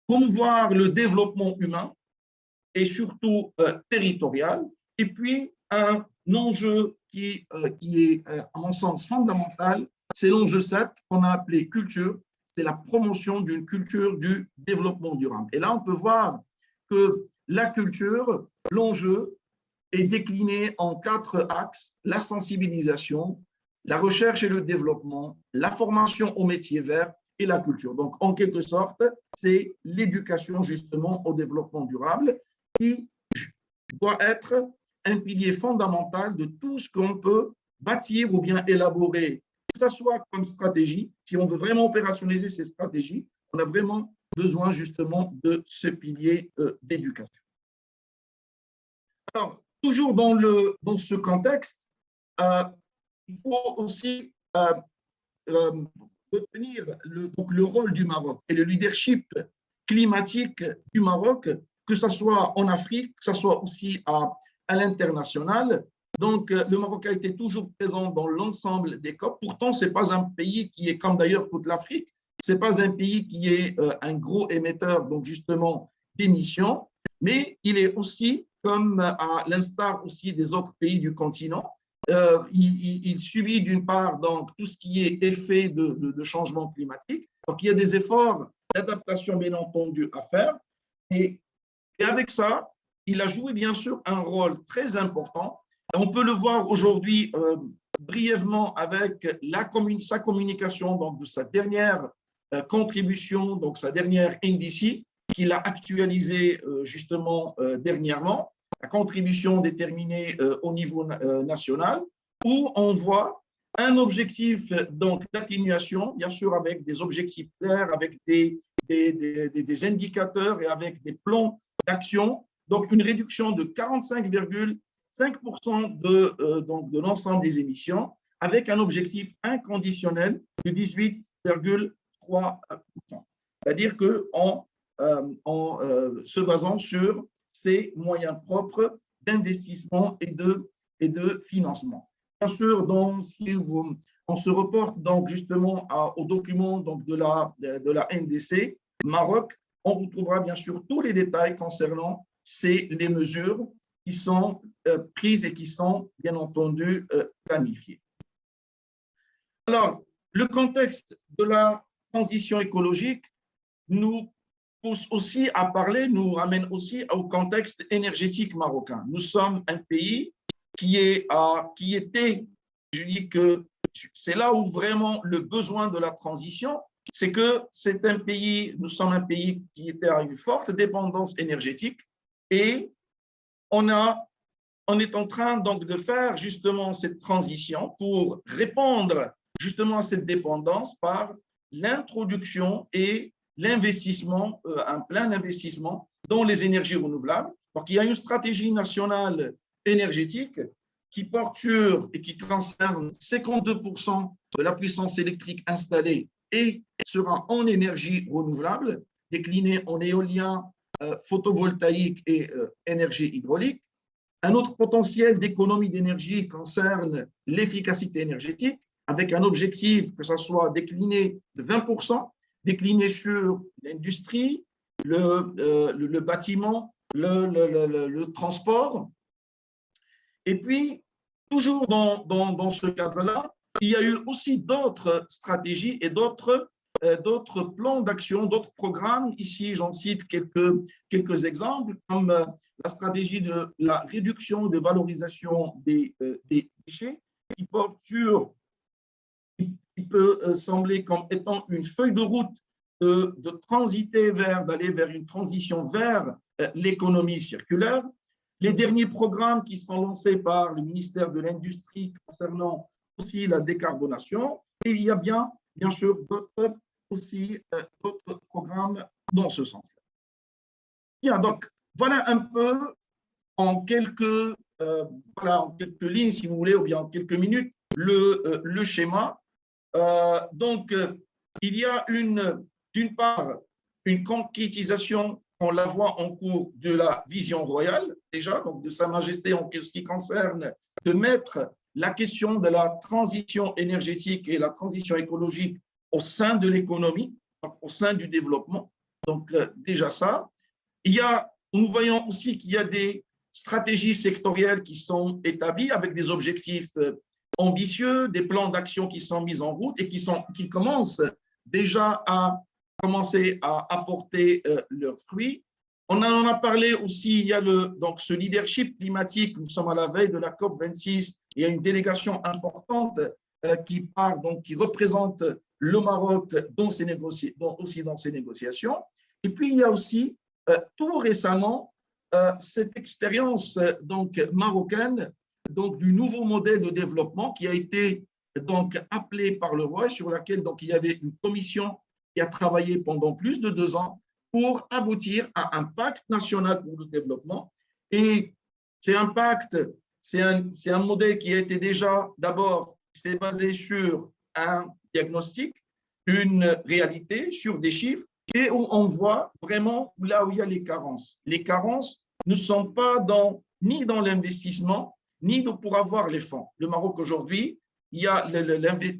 promouvoir le développement humain et surtout territorial, et puis un enjeu qui est, à mon sens, fondamental, c'est l'enjeu 7 qu'on a appelé culture, c'est la promotion d'une culture du développement durable. Et là, on peut voir que la culture, l'enjeu, est décliné en 4 axes, la sensibilisation, la recherche et le développement, la formation aux métiers verts et la culture. Donc, en quelque sorte, c'est l'éducation justement au développement durable qui doit être un pilier fondamental de tout ce qu'on peut bâtir ou bien élaborer, que ce soit comme stratégie. Si on veut vraiment opérationnaliser ces stratégies, on a vraiment besoin justement de ce pilier d'éducation. Alors, toujours dans ce contexte, il faut aussi retenir le rôle du Maroc et le leadership climatique du Maroc, que ce soit en Afrique, que ce soit aussi à l'international. Donc, le Maroc a été toujours présent dans l'ensemble des COP. Pourtant, ce n'est pas un pays qui est, comme d'ailleurs toute l'Afrique, ce n'est pas un pays qui est un gros émetteur, donc justement, d'émissions, mais il est aussi, comme à l'instar aussi des autres pays du continent, il subit d'une part donc, tout ce qui est effet de changement climatique. Donc, il y a des efforts d'adaptation, bien entendu, à faire. Et avec ça, il a joué, bien sûr, un rôle très important. On peut le voir aujourd'hui brièvement avec sa communication donc, de sa dernière contribution, donc sa dernière NDC, qu'il a actualisée justement dernièrement, la contribution déterminée au niveau national, où on voit un objectif d'atténuation, bien sûr avec des objectifs clairs, avec des indicateurs et avec des plans d'action, donc une réduction de 45,5% de l'ensemble des émissions, avec un objectif inconditionnel de 18,3%. C'est-à-dire qu'en se basant sur ces moyens propres d'investissement et de financement. Bien sûr, si on se reporte donc justement au document donc de la NDC Maroc, on retrouvera bien sûr tous les détails concernant les mesures qui sont prises et qui sont bien entendu planifiées. Alors, le contexte de la transition écologique nous pousse aussi à parler, nous ramène aussi au contexte énergétique marocain. Nous sommes un pays qui était, je dis que c'est là où vraiment le besoin de la transition, c'est que nous sommes un pays qui était à une forte dépendance énergétique et on est en train donc de faire justement cette transition pour répondre justement à cette dépendance par l'introduction et l'investissement, un plein investissement dans les énergies renouvelables. Donc, il y a une stratégie nationale énergétique qui porte sur et qui concerne 52% de la puissance électrique installée et sera en énergie renouvelable, déclinée en éolien, photovoltaïque et énergie hydraulique. Un autre potentiel d'économie d'énergie concerne l'efficacité énergétique, avec un objectif que ça soit décliné de 20%, décliné sur l'industrie, le bâtiment, le transport. Et puis, toujours dans ce cadre-là, il y a eu aussi d'autres stratégies et d'autres plans d'action, d'autres programmes. Ici, j'en cite quelques exemples, comme la stratégie de la réduction et de valorisation des déchets, qui porte sur, qui peut sembler comme étant une feuille de route de transiter d'aller vers une transition vers l'économie circulaire. Les derniers programmes qui sont lancés par le ministère de l'Industrie concernant aussi la décarbonation, et il y a bien sûr d'autres programmes dans ce sens-là. Bien, donc voilà un peu en quelques lignes, si vous voulez, ou bien en quelques minutes, le schéma. Donc, il y a d'une part une concrétisation, on la voit en cours de la vision royale, déjà, donc de Sa Majesté en ce qui concerne de mettre la question de la transition énergétique et la transition écologique au sein de l'économie, au sein du développement. Donc, déjà ça. Nous voyons aussi qu'il y a des stratégies sectorielles qui sont établies avec des objectifs ambitieux, des plans d'action qui sont mis en route et qui commencent déjà à apporter leurs fruits. On en a parlé aussi, il y a donc ce leadership climatique, nous sommes à la veille de la COP26, il y a une délégation importante qui représente le Maroc aussi dans ces négociations. Et puis, il y a aussi tout récemment cette expérience marocaine du nouveau modèle de développement qui a été appelé par le roi, sur laquelle il y avait une commission qui a travaillé pendant plus de 2 ans pour aboutir à un pacte national pour le développement. Et c'est un modèle qui a été déjà, d'abord, c'est basé sur un diagnostic, une réalité, sur des chiffres, et où on voit vraiment là où il y a les carences. Les carences ne sont pas ni dans l'investissement, ni pour avoir les fonds. Le Maroc aujourd'hui, il y a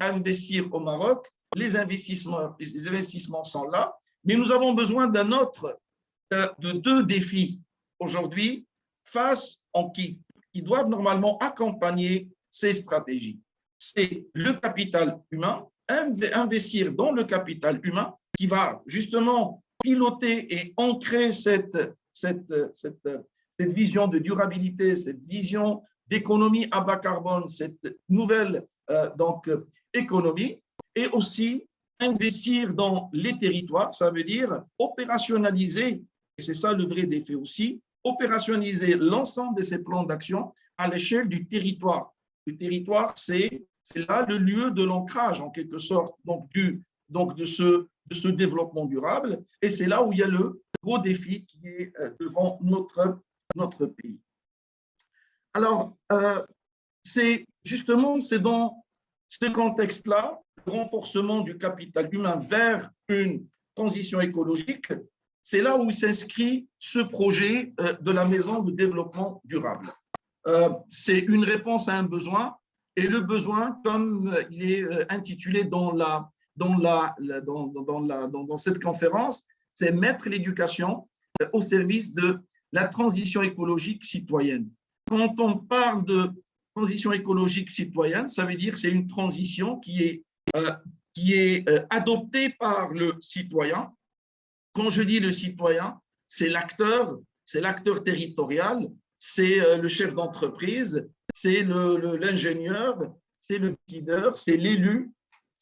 investir au Maroc, les investissements sont là, mais nous avons besoin de 2 défis aujourd'hui qui doivent normalement accompagner ces stratégies. C'est le capital humain, investir dans le capital humain qui va justement piloter et ancrer cette vision de durabilité, cette vision d'économie à bas carbone, cette nouvelle économie, et aussi investir dans les territoires, ça veut dire opérationnaliser, et c'est ça le vrai défi aussi, opérationnaliser l'ensemble de ces plans d'action à l'échelle du territoire. Le territoire, c'est là le lieu de l'ancrage, en quelque sorte, de ce développement durable, et c'est là où il y a le gros défi qui est devant notre pays. Alors, c'est dans ce contexte-là, le renforcement du capital humain vers une transition écologique, c'est là où s'inscrit ce projet de la maison de développement durable. C'est une réponse à un besoin, et le besoin, comme il est intitulé dans cette conférence, c'est mettre l'éducation au service de la transition écologique citoyenne. Quand on parle de transition écologique citoyenne, ça veut dire que c'est une transition qui est adoptée par le citoyen. Quand je dis le citoyen, c'est l'acteur territorial, c'est le chef d'entreprise, c'est l'ingénieur, c'est le décideur, c'est l'élu,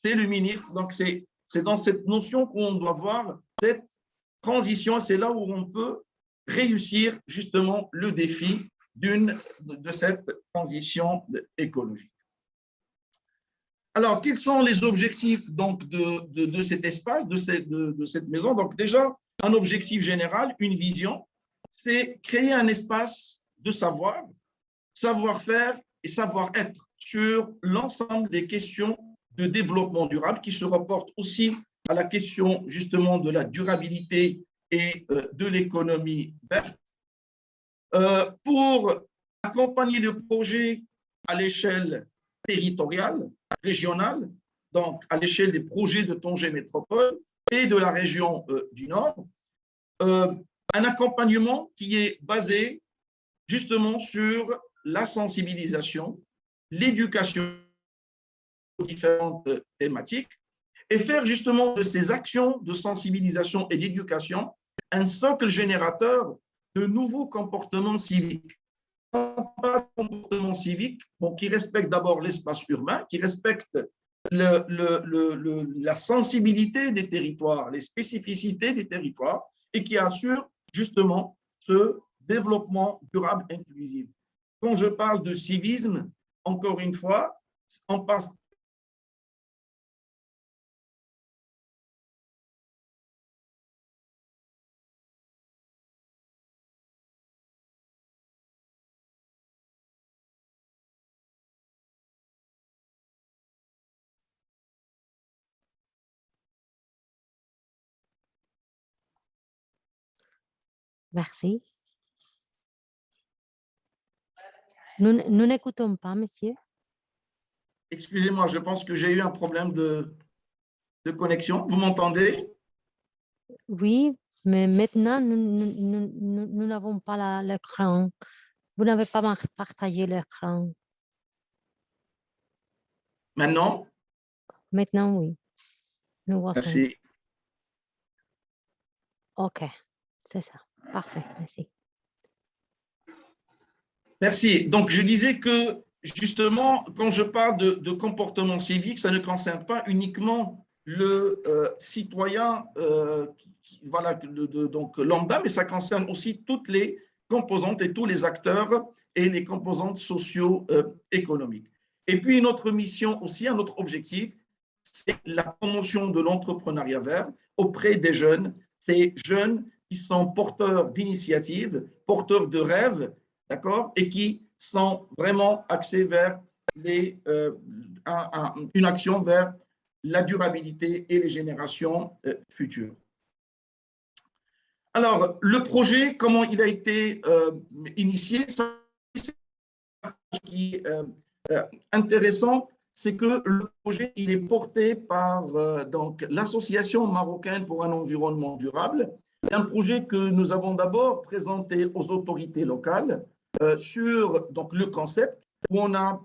c'est le ministre. Donc, c'est dans cette notion qu'on doit voir cette transition. C'est là où on peut réussir justement le défi de cette transition écologique. Alors, quels sont les objectifs de cet espace, de cette maison? Donc, déjà, un objectif général, une vision. c'est créer un espace de savoir, savoir-faire et savoir-être sur l'ensemble des questions de développement durable qui se reportent aussi à la question justement de la durabilité et de l'économie verte. Pour accompagner le projet à l'échelle territoriale, régionale, donc à l'échelle des projets de Tanger Métropole et de la région du Nord, un accompagnement qui est basé justement sur la sensibilisation, l'éducation aux différentes thématiques et faire justement de ces actions de sensibilisation et d'éducation un socle générateur de nouveaux comportements civiques. Pas comportement civique qui respecte d'abord l'espace urbain, qui respecte la sensibilité des territoires, les spécificités des territoires et qui assure justement ce développement durable inclusif. Quand je parle de civisme, encore une fois, on passe. Merci. Nous n'écoutons pas, monsieur. Excusez-moi, je pense que j'ai eu un problème de connexion. Vous m'entendez? Oui, mais maintenant, nous n'avons pas l'écran. Vous n'avez pas partagé l'écran. Maintenant? Maintenant, oui. Nous voyons. Merci. OK, c'est ça. Parfait, merci. Merci. Donc, je disais que, justement, quand je parle de comportement civique, ça ne concerne pas uniquement le citoyen voilà, donc lambda, mais ça concerne aussi toutes les composantes et tous les acteurs et les composantes socio-économiques. Et puis, notre mission aussi, un autre objectif, c'est la promotion de l'entrepreneuriat vert auprès des jeunes, ces jeunes qui sont porteurs d'initiatives, porteurs de rêves, d'accord, et qui sont vraiment axés vers une action vers la durabilité et les générations futures. Alors, le projet, comment il a été initié, ce qui est intéressant, c'est que le projet il est porté par donc l'Association marocaine pour un environnement durable. C'est un projet que nous avons d'abord présenté aux autorités locales sur donc, le concept, où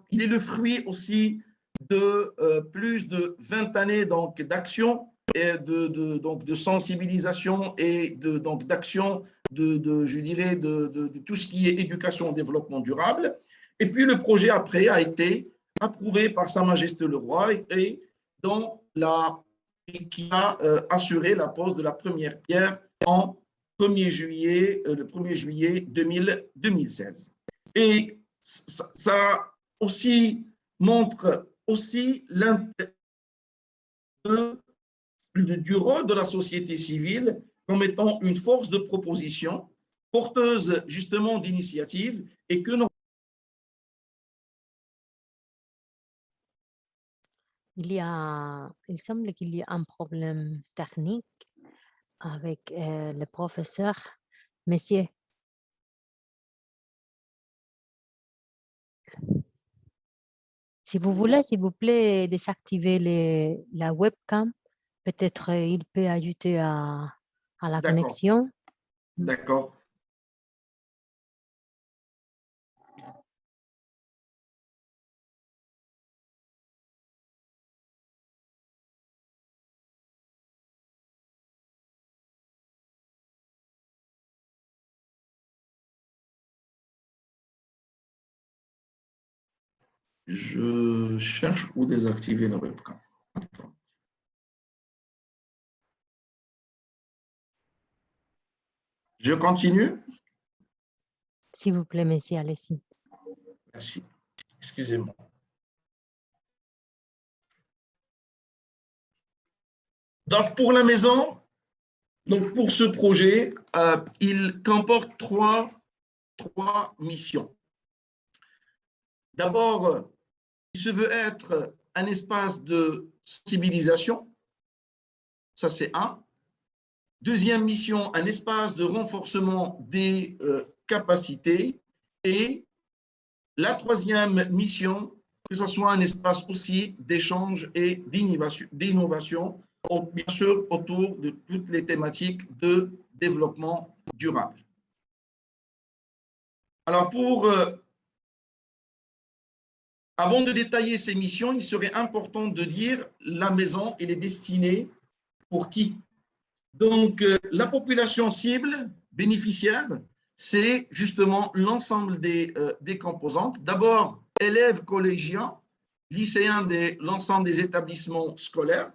il est le fruit aussi de plus de 20 années d'action et de sensibilisation et d'action je dirais, de tout ce qui est éducation au développement durable. Et puis le projet après a été approuvé par Sa Majesté le Roi et qui a assuré la pose de la première pierre en le 1er juillet 2016. Et ça aussi montre aussi l'intérêt du rôle de la société civile comme étant une force de proposition, porteuse justement d'initiatives et que nous. Il semble qu'il y a un problème technique avec le professeur. Monsieur, si vous voulez, s'il vous plaît, désactiver la webcam, peut-être il peut ajouter à la connexion. D'accord. Je cherche où désactiver la webcam. Je continue? S'il vous plaît, monsieur, allez-y. Merci. Excusez-moi. Donc, pour la maison, Donc, pour ce projet, il comporte trois missions. D'abord, il se veut être un espace de sensibilisation. Ça, c'est un. Deuxième mission, un espace de renforcement des capacités. Et la troisième mission, que ce soit un espace aussi d'échange et d'innovation, bien sûr autour de toutes les thématiques de développement durable. Alors, avant de détailler ces missions, il serait important de dire la maison, elle est destinée pour qui? Donc, la population cible, bénéficiaire, c'est justement l'ensemble des composantes. D'abord, élèves collégiens, lycéens de l'ensemble des établissements scolaires,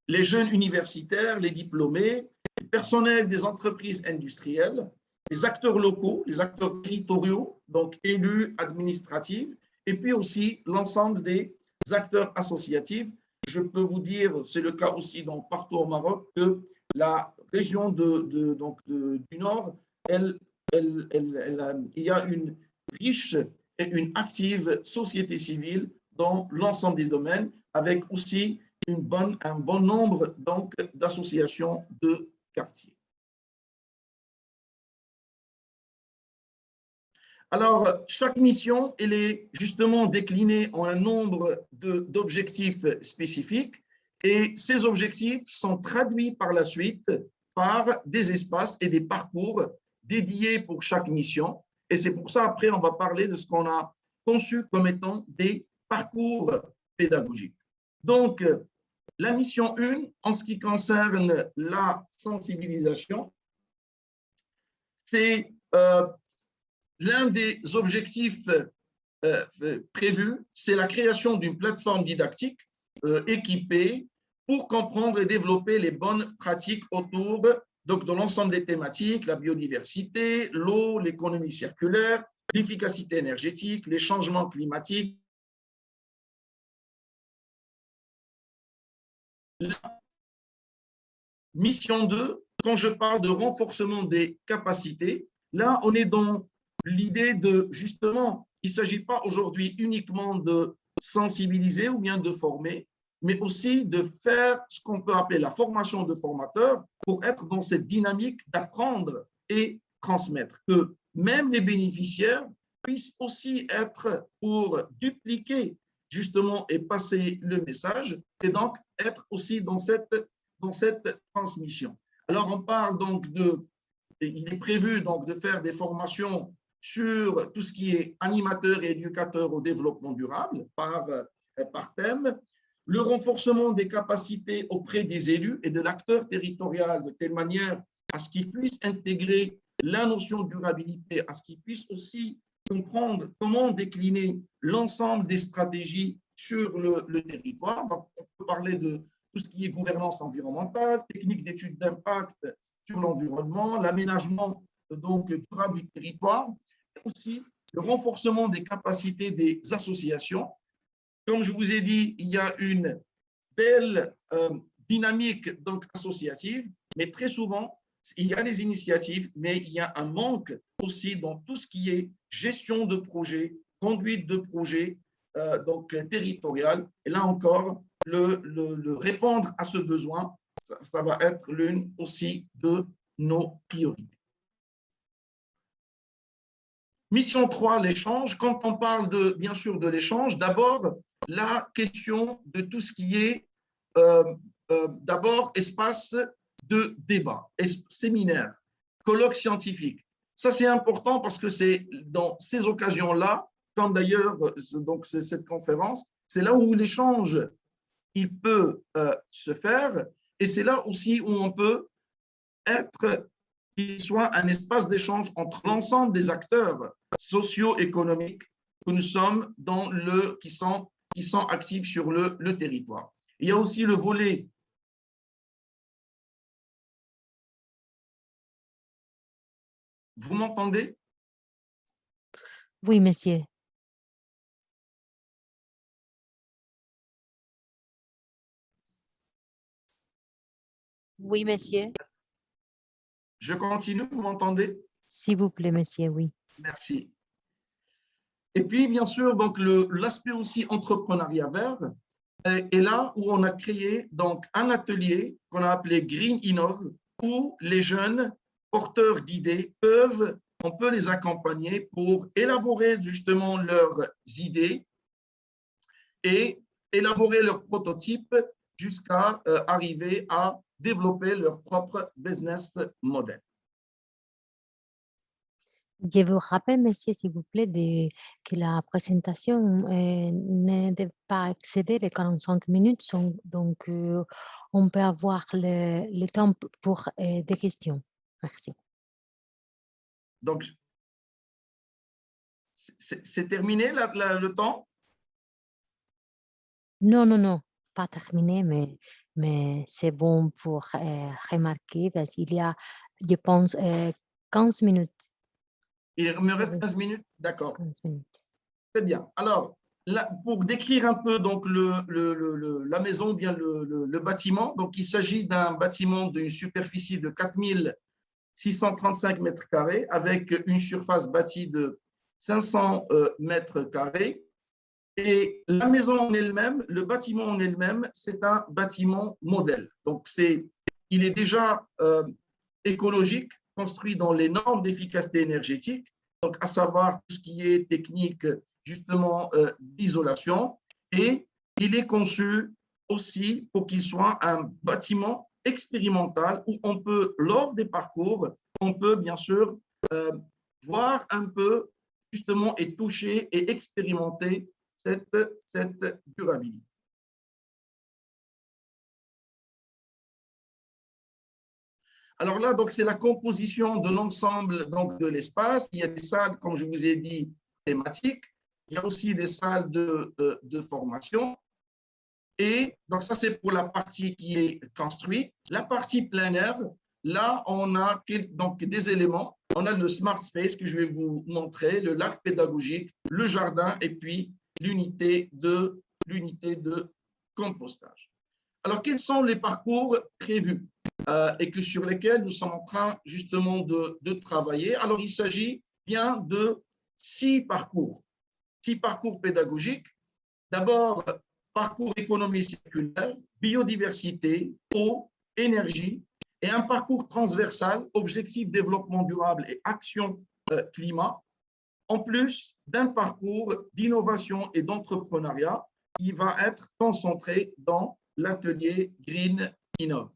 les jeunes universitaires, les diplômés, le personnel des entreprises industrielles, les acteurs locaux, les acteurs territoriaux, donc élus, administratifs, et puis aussi l'ensemble des acteurs associatifs. Je peux vous dire, c'est le cas aussi partout au Maroc, que la région du Nord, il y a une riche et une active société civile dans l'ensemble des domaines, avec aussi un bon nombre d'associations de quartiers. Alors, chaque mission, elle est justement déclinée en un nombre d'objectifs spécifiques et ces objectifs sont traduits par la suite par des espaces et des parcours dédiés pour chaque mission. Et c'est pour ça, après, on va parler de ce qu'on a conçu comme étant des parcours pédagogiques. Donc, la mission 1, en ce qui concerne la sensibilisation, c'est l'un des objectifs prévus, c'est la création d'une plateforme didactique équipée pour comprendre et développer les bonnes pratiques autour de l'ensemble des thématiques, la biodiversité, l'eau, l'économie circulaire, l'efficacité énergétique, les changements climatiques. La mission 2, quand je parle de renforcement des capacités, là, on est dans l'idée de, justement, il ne s'agit pas aujourd'hui uniquement de sensibiliser ou bien de former, mais aussi de faire ce qu'on peut appeler la formation de formateurs pour être dans cette dynamique d'apprendre et transmettre, que même les bénéficiaires puissent aussi être pour dupliquer justement et passer le message et donc être aussi dans cette transmission. Alors, on parle donc il est prévu donc de faire des formations sur tout ce qui est animateur et éducateur au développement durable par thème, le renforcement des capacités auprès des élus et de l'acteur territorial de telle manière à ce qu'ils puissent intégrer la notion de durabilité, à ce qu'ils puissent aussi comprendre comment décliner l'ensemble des stratégies sur le territoire. Donc, on peut parler de tout ce qui est gouvernance environnementale, technique d'étude d'impact sur l'environnement, l'aménagement durable du territoire, et aussi le renforcement des capacités des associations. Comme je vous ai dit, il y a une belle dynamique associative, mais très souvent, il y a des initiatives, mais il y a un manque aussi dans tout ce qui est gestion de projet, conduite de projet territorial. Et là encore, le répondre à ce besoin, ça va être l'une aussi de nos priorités. Mission 3, l'échange. Quand on parle bien sûr de l'échange, d'abord, la question de tout ce qui est d'abord espace de débat, séminaire, colloque scientifique. Ça, c'est important parce que c'est dans ces occasions-là, comme d'ailleurs cette conférence, c'est là où l'échange il peut se faire et c'est là aussi où on peut qu'il soit un espace d'échange entre l'ensemble des acteurs socio-économiques que nous sommes qui sont actifs sur le territoire. Il y a aussi le volet. Vous m'entendez? Oui, monsieur. Oui, monsieur. Je continue, vous m'entendez? S'il vous plaît, monsieur, oui. Merci. Et puis, bien sûr, donc l'aspect aussi entrepreneuriat vert est là où on a créé donc un atelier qu'on a appelé Green Innov, où les jeunes porteurs d'idées on peut les accompagner pour élaborer justement leurs idées et élaborer leurs prototypes jusqu'à arriver à développer leur propre business model. Je vous rappelle, monsieur, s'il vous plaît, que la présentation ne doit pas excéder les 45 minutes, donc on peut avoir le temps pour des questions. Merci. Donc, c'est terminé le temps? Non, non, non, pas terminé, mais c'est bon pour remarquer parce qu'il y a, je pense, 15 minutes. Il me C'est reste bon. 15 minutes? D'accord. 15 minutes. Très bien. Alors, là, pour décrire un peu donc, la maison, bien le bâtiment, donc il s'agit d'un bâtiment d'une superficie de 4635 mètres carrés avec une surface bâtie de 500 mètres carrés. Et la maison en elle-même, le bâtiment en elle-même, c'est un bâtiment modèle. Donc, il est déjà écologique, construit dans les normes d'efficacité énergétique, donc à savoir tout ce qui est technique justement d'isolation. Et il est conçu aussi pour qu'il soit un bâtiment expérimental où on peut, lors des parcours, on peut bien sûr voir un peu justement et toucher et expérimenter cette durabilité. Alors là, donc c'est la composition de l'ensemble de l'espace. Il y a des salles, comme je vous ai dit, thématiques. Il y a aussi des salles de formation. Et donc ça, c'est pour la partie qui est construite. La partie plein air, là, on a donc des éléments. On a le smart space que je vais vous montrer, le lac pédagogique, le jardin et puis l'unité de compostage. Alors, quels sont les parcours prévus et sur lesquels nous sommes en train justement de travailler? Alors, il s'agit bien de 6 parcours pédagogiques. D'abord, parcours économie circulaire, biodiversité, eau, énergie, et un parcours transversal, objectifs développement durable et action climat, en plus d'un parcours d'innovation et d'entrepreneuriat qui va être concentré dans l'atelier Green Innov.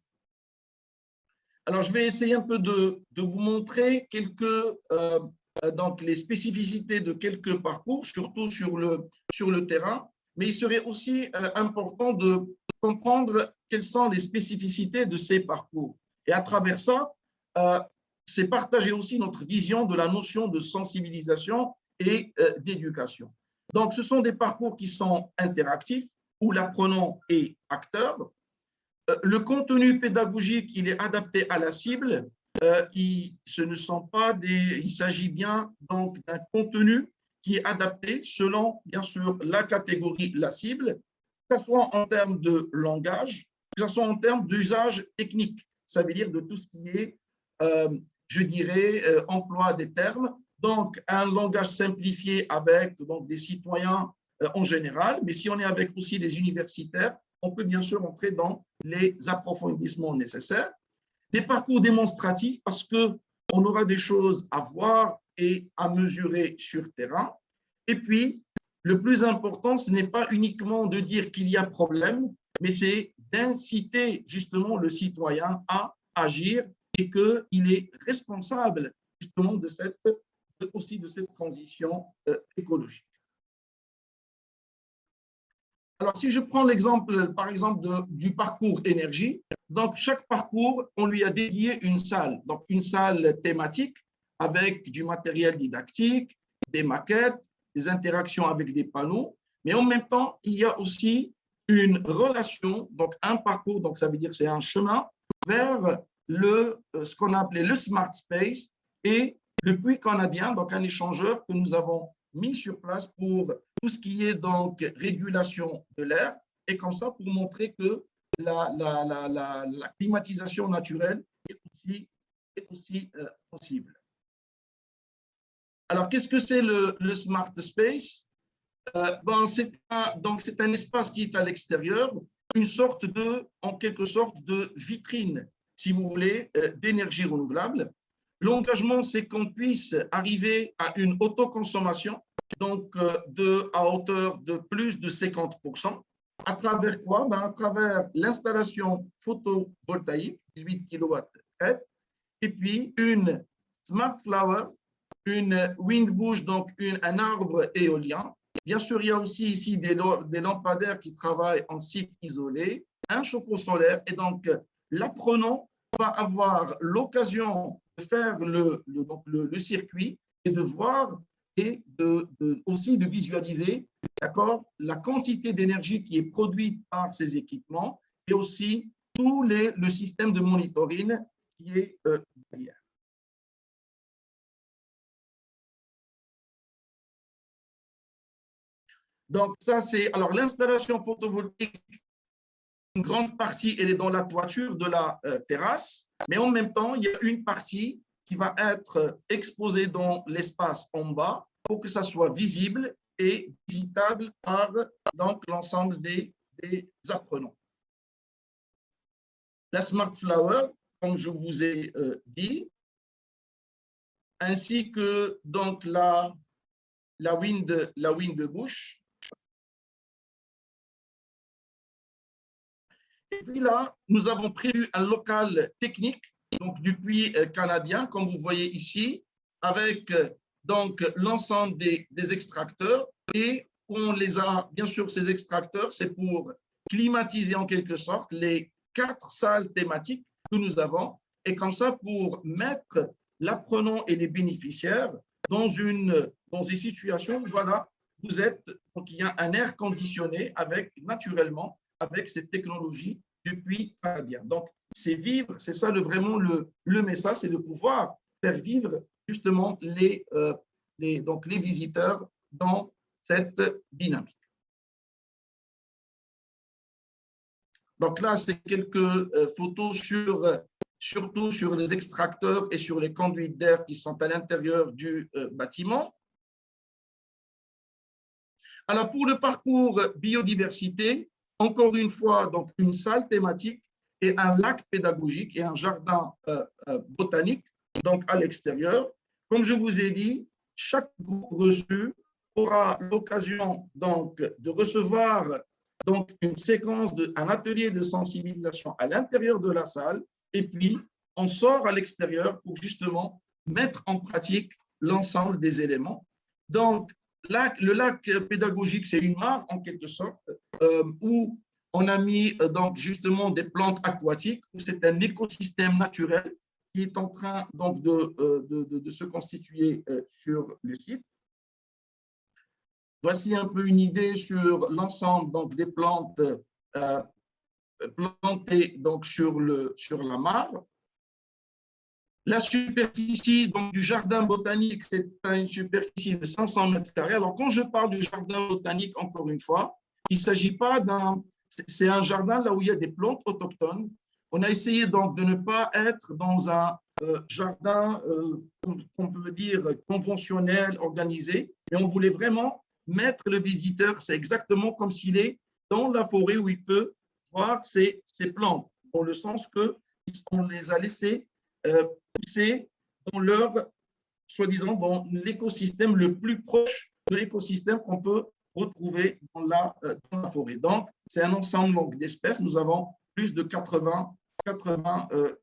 Alors, je vais essayer un peu de vous montrer donc les spécificités de quelques parcours, surtout sur le terrain, mais il serait aussi important de comprendre quelles sont les spécificités de ces parcours. Et à travers ça, c'est partager aussi notre vision de la notion de sensibilisation et d'éducation. Donc, ce sont des parcours qui sont interactifs, où l'apprenant est acteur. Le contenu pédagogique, il est adapté à la cible. Il s'agit bien donc d'un contenu qui est adapté selon, bien sûr, la catégorie, la cible, que ce soit en termes de langage, que ce soit en termes d'usage technique. Ça veut dire de tout ce qui est, je dirais, emploi des termes. Donc, un langage simplifié avec donc, des citoyens en général, mais si on est avec aussi des universitaires, on peut bien sûr entrer dans les approfondissements nécessaires. Des parcours démonstratifs parce qu'on aura des choses à voir et à mesurer sur terrain. Et puis, le plus important, ce n'est pas uniquement de dire qu'il y a problème, mais c'est d'inciter justement le citoyen à agir et qu'il est responsable justement aussi de cette transition écologique. Alors, si je prends l'exemple, par exemple, du parcours énergie, donc chaque parcours, on lui a dédié une salle, donc une salle thématique avec du matériel didactique, des maquettes, des interactions avec des panneaux, mais en même temps, il y a aussi une relation, donc un parcours, donc ça veut dire c'est un chemin vers ce qu'on a appelé le smart space et le puits canadien, donc un échangeur que nous avons mis sur place pour tout ce qui est donc régulation de l'air et comme ça pour montrer que la climatisation naturelle est aussi est aussi possible. Alors, qu'est-ce que c'est le Smart Space? C'est un espace qui est à l'extérieur, une sorte en quelque sorte, de vitrine, si vous voulez, d'énergie renouvelable. L'engagement, c'est qu'on puisse arriver à une autoconsommation, donc à hauteur de plus de 50%. À travers quoi? À travers l'installation photovoltaïque, 18 kW, et puis une Smart Flower, une Windbush, donc un arbre éolien. Bien sûr, il y a aussi ici des lampadaires qui travaillent en site isolé, un chauffe-eau solaire, et donc l'apprenant va avoir l'occasion de faire le circuit et de voir et aussi de visualiser, d'accord, la quantité d'énergie qui est produite par ces équipements et aussi le système de monitoring qui est derrière. Donc, ça, c'est… Alors, l'installation photovoltaïque, une grande partie, elle est dans la toiture de la terrasse, mais en même temps, il y a une partie qui va être exposée dans l'espace en bas pour que ça soit visible et visitable par l'ensemble des apprenants. La Smart Flower, comme je vous ai dit, ainsi que donc la Windbush. Et puis là, nous avons prévu un local technique donc du puits canadien, comme vous voyez ici, avec donc l'ensemble des extracteurs. Et on les a, bien sûr, ces extracteurs, c'est pour climatiser en quelque sorte les 4 salles thématiques que nous avons. Et comme ça, pour mettre l'apprenant et les bénéficiaires dans des situations où, voilà, vous êtes, donc il y a un air conditionné naturellement, avec cette technologie du puits canadien. Donc, c'est vivre, c'est ça vraiment le message, c'est de pouvoir faire vivre justement les visiteurs dans cette dynamique. Donc là, c'est quelques photos surtout sur les extracteurs et sur les conduites d'air qui sont à l'intérieur du bâtiment. Alors, pour le parcours biodiversité, encore une fois, donc une salle thématique et un lac pédagogique et un jardin botanique, donc à l'extérieur. Comme je vous ai dit, chaque groupe reçu aura l'occasion donc de recevoir donc une séquence un atelier de sensibilisation à l'intérieur de la salle, et puis on sort à l'extérieur pour justement mettre en pratique l'ensemble des éléments. Donc, le lac pédagogique, c'est une mare en quelque sorte, où on a mis donc justement des plantes aquatiques, où c'est un écosystème naturel qui est en train donc de se constituer sur le site. Voici un peu une idée sur l'ensemble donc des plantes plantées donc sur la mare. La superficie donc, du jardin botanique, c'est une superficie de 500 mètres carrés. Alors, quand je parle du jardin botanique, encore une fois, il ne s'agit pas c'est un jardin là où il y a des plantes autochtones. On a essayé donc de ne pas être dans un jardin, on peut dire, conventionnel, organisé, mais on voulait vraiment mettre le visiteur, c'est exactement comme s'il est dans la forêt où il peut voir ces plantes, dans le sens qu'on les a laissées pousser soi-disant, dans l'écosystème le plus proche de l'écosystème qu'on peut retrouver dans la forêt. Donc, c'est un ensemble d'espèces. Nous avons plus de 80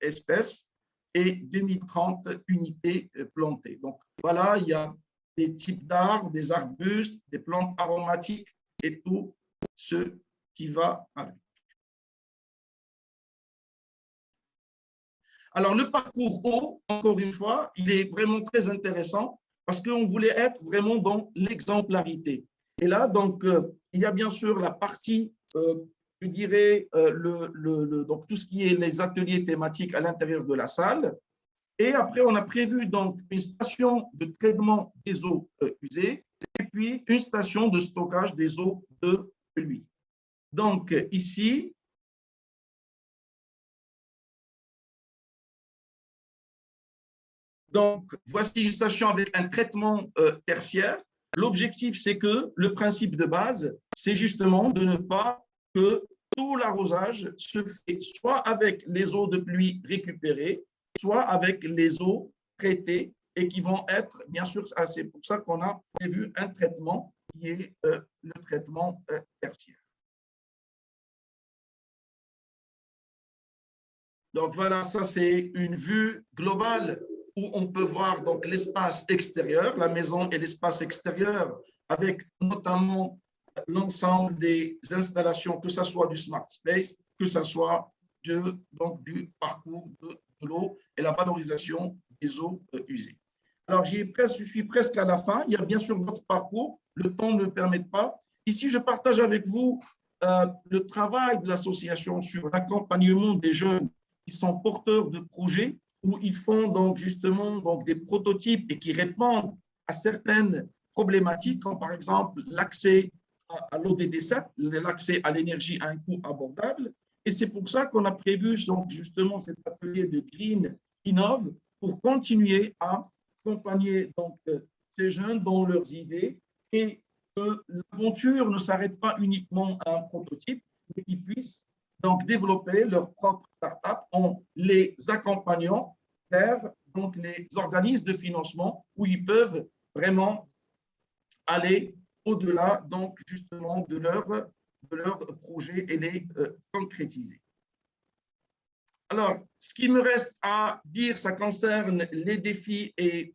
espèces et 2030 unités plantées. Donc, voilà, il y a des types d'arbres, des arbustes, des plantes aromatiques et tout ce qui va avec. Alors, le parcours eau, encore une fois, il est vraiment très intéressant parce qu'on voulait être vraiment dans l'exemplarité. Et là, donc, il y a bien sûr la partie, je dirais, donc tout ce qui est les ateliers thématiques à l'intérieur de la salle. Et après, on a prévu donc une station de traitement des eaux usées et puis une station de stockage des eaux de pluie. Donc, ici, Donc, voici une station avec un traitement tertiaire. L'objectif, c'est que le principe de base, c'est justement de ne pas que tout l'arrosage se fait soit avec les eaux de pluie récupérées, soit avec les eaux traitées et qui vont être, bien sûr, c'est pour ça qu'on a prévu un traitement qui est le traitement tertiaire. Donc voilà, ça c'est une vue globale où on peut voir donc l'espace extérieur, la maison et l'espace extérieur, avec notamment l'ensemble des installations, que ce soit du Smart Space, que ce soit donc, du parcours de l'eau et la valorisation des eaux usées. Alors, je suis presque à la fin. Il y a bien sûr votre parcours. Le temps ne le permet pas. Ici, je partage avec vous le travail de l'association sur l'accompagnement des jeunes qui sont porteurs de projets où ils font donc justement donc des prototypes et qui répondent à certaines problématiques, comme par exemple l'accès à l'ODD7, l'accès à l'énergie à un coût abordable. Et c'est pour ça qu'on a prévu donc justement cet atelier de Green Innov pour continuer à accompagner donc ces jeunes dans leurs idées et que l'aventure ne s'arrête pas uniquement à un prototype, mais qu'ils puissent donc développer leur propre start-up en les accompagnant vers donc les organismes de financement où ils peuvent vraiment aller au-delà donc justement de leur projet et les concrétiser. Alors, ce qui me reste à dire, ça concerne les défis et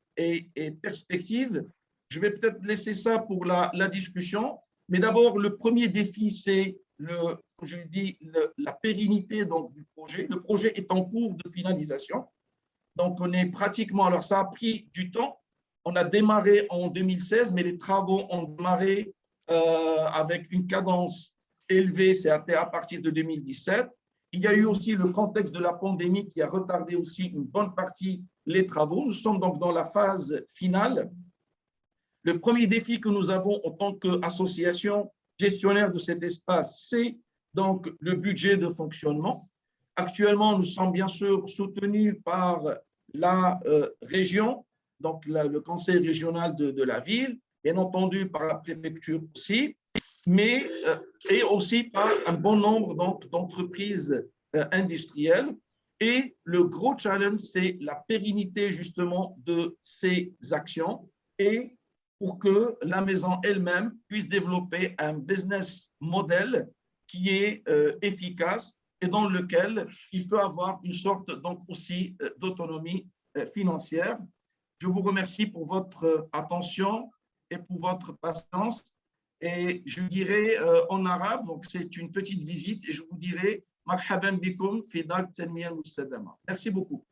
perspectives. Je vais peut-être laisser ça pour la discussion. Mais d'abord, le premier défi, c'est, comme je l'ai dit, la pérennité donc, du projet. Le projet est en cours de finalisation. Donc, on est pratiquement… Alors, ça a pris du temps. On a démarré en 2016, mais les travaux ont démarré avec une cadence élevée, c'était à partir de 2017. Il y a eu aussi le contexte de la pandémie qui a retardé aussi une bonne partie les travaux. Nous sommes donc dans la phase finale. Le premier défi que nous avons en tant qu'association gestionnaire de cet espace, c'est donc le budget de fonctionnement. Actuellement, nous sommes bien sûr soutenus par la région, donc le conseil régional de la ville, bien entendu par la préfecture aussi, mais et aussi par un bon nombre d'entreprises industrielles. Et le gros challenge, c'est la pérennité justement de ces actions et pour que la maison elle-même puisse développer un business model qui est efficace et dans lequel il peut avoir une sorte donc aussi d'autonomie financière. Je vous remercie pour votre attention et pour votre patience. Et je dirais en arabe, donc c'est une petite visite, et je vous dirai marhaban bikoum fi dar Tanmiya Mustadama. Merci beaucoup.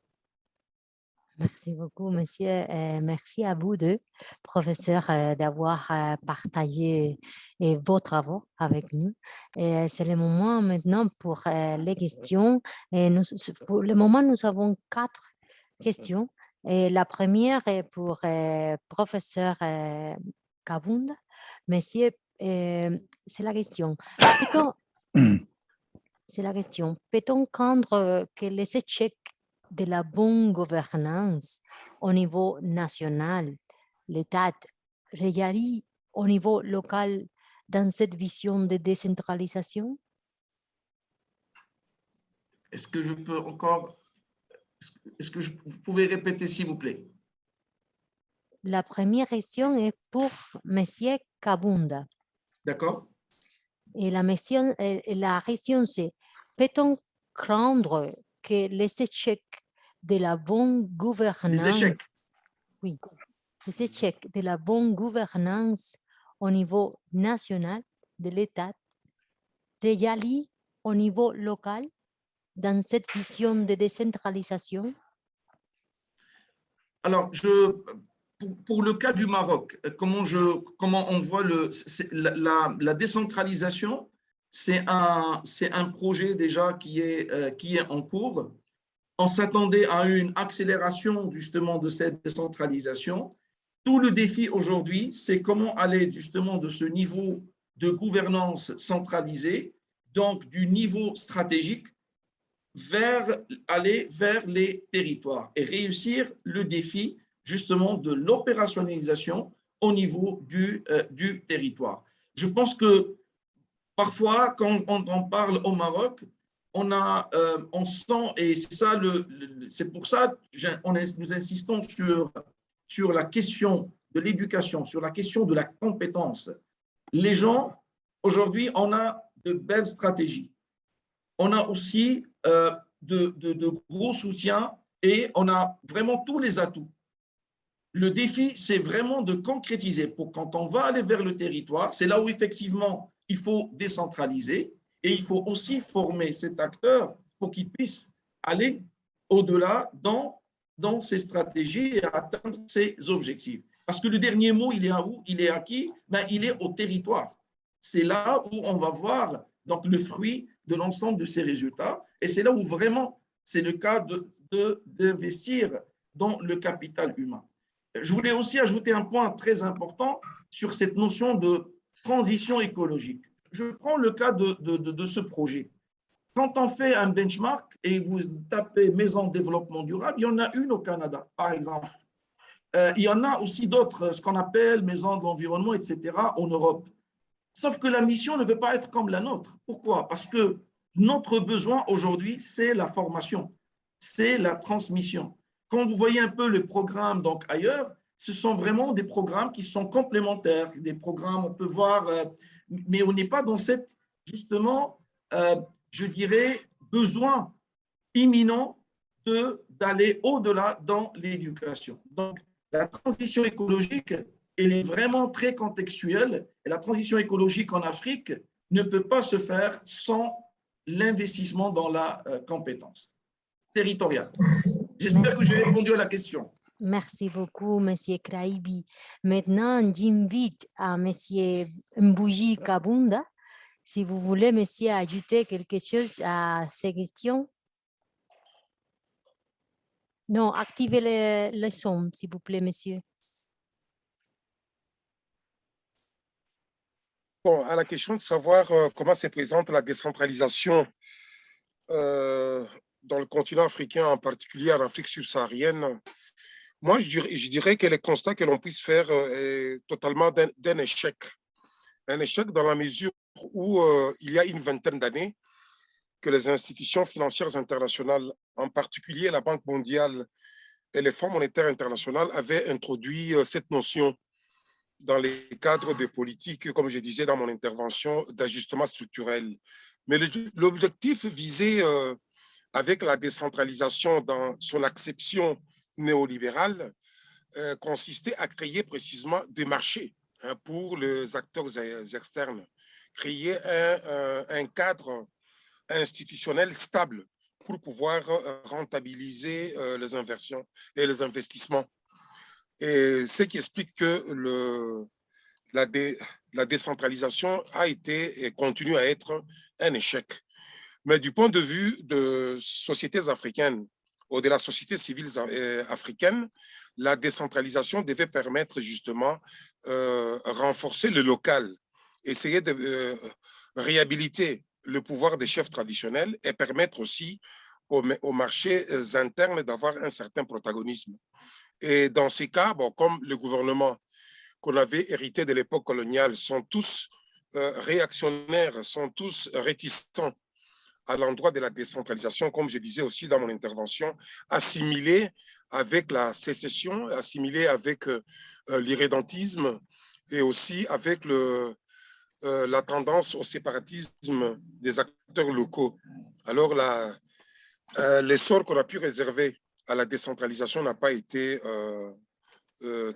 Merci beaucoup, monsieur. Merci à vous deux, professeurs, d'avoir partagé vos travaux avec nous. C'est le moment maintenant pour les questions. Et pour le moment, nous avons 4 questions. Et la première est pour professeur Kabounda. Monsieur, c'est la question. Peut-on craindre que les échecs de la bonne gouvernance au niveau national, l'État réagit au niveau local dans cette vision de décentralisation? Est-ce que je peux encore… vous pouvez répéter, s'il vous plaît? La première question est pour M. Kabounda. D'accord. Et la question, c'est, peut-on craindre que les échecs de la bonne gouvernance, les échecs de la bonne gouvernance au niveau national de l'État réalisent au niveau local dans cette vision de décentralisation? Alors, pour le cas du Maroc, comment on voit la décentralisation, c'est un projet déjà qui est en cours. On s'attendait à une accélération justement de cette décentralisation. Tout le défi aujourd'hui, c'est comment aller justement de ce niveau de gouvernance centralisée, donc du niveau stratégique, aller vers les territoires et réussir le défi justement de l'opérationnalisation au niveau du territoire. Je pense que parfois, quand on parle au Maroc, on sent, et c'est pour ça que nous insistons sur la question de l'éducation, sur la question de la compétence. Les gens, aujourd'hui, on a de belles stratégies. On a aussi de gros soutiens et on a vraiment tous les atouts. Le défi, c'est vraiment de concrétiser. Pour quand on va aller vers le territoire, c'est là où effectivement il faut décentraliser et il faut aussi former cet acteur pour qu'il puisse aller au-delà dans ses stratégies et atteindre ses objectifs. Parce que le dernier mot, il est à où? Il est à qui? Ben, il est au territoire. C'est là où on va voir donc, le fruit de l'ensemble de ces résultats. Et c'est là où vraiment c'est le cas d'investir dans le capital humain. Je voulais aussi ajouter un point très important sur cette notion de transition écologique. Je prends le cas de ce projet. Quand on fait un benchmark et vous tapez maison de développement durable, il y en a une au Canada, par exemple. Il y en a aussi d'autres, ce qu'on appelle maison de l'environnement, etc., en Europe. Sauf que la mission ne peut pas être comme la nôtre. Pourquoi? Parce que notre besoin aujourd'hui, c'est la formation, c'est la transmission. Quand vous voyez un peu le programme donc ailleurs, ce sont vraiment des programmes qui sont complémentaires, des programmes, on peut voir, mais on n'est pas dans cette, justement, je dirais, besoin imminent d'aller au-delà dans l'éducation. Donc, la transition écologique, elle est vraiment très contextuelle. Et la transition écologique en Afrique ne peut pas se faire sans l'investissement dans la compétence territoriale. J'espère que j'ai répondu à la question. Merci beaucoup, M. Kraibi. Maintenant, j'invite à M. Mbouji Kabunda. Si vous voulez, monsieur, ajouter quelque chose à ces questions. Non, activez le son, s'il vous plaît, monsieur. Bon, à la question de savoir comment se présente la décentralisation dans le continent africain, en particulier en Afrique subsaharienne, moi, je dirais que le constat que l'on puisse faire est totalement d'un échec. Un échec dans la mesure où il y a une vingtaine d'années, que les institutions financières internationales, en particulier la Banque mondiale et les Fonds monétaires internationaux, avaient introduit cette notion dans les cadres de politiques, comme je disais dans mon intervention, d'ajustement structurel. Mais l'objectif visé avec la décentralisation dans son acception néolibérale consistait à créer précisément des marchés pour les acteurs externes, créer un cadre institutionnel stable pour pouvoir rentabiliser les inversions et les investissements. Et ce qui explique que la décentralisation a été et continue à être un échec. Mais du point de vue de sociétés africaines ou de la société civile africaine, la décentralisation devait permettre justement renforcer le local, essayer de réhabiliter le pouvoir des chefs traditionnels et permettre aussi aux marchés internes d'avoir un certain protagonisme. Et dans ces cas, bon, comme le gouvernement qu'on avait hérité de l'époque coloniale sont tous réactionnaires, sont tous réticents à l'endroit de la décentralisation, comme je disais aussi dans mon intervention, assimilés avec la sécession, assimilés avec l'irrédentisme et aussi avec la tendance au séparatisme des acteurs locaux. Alors, l'essor qu'on a pu réserver à la décentralisation n'a pas été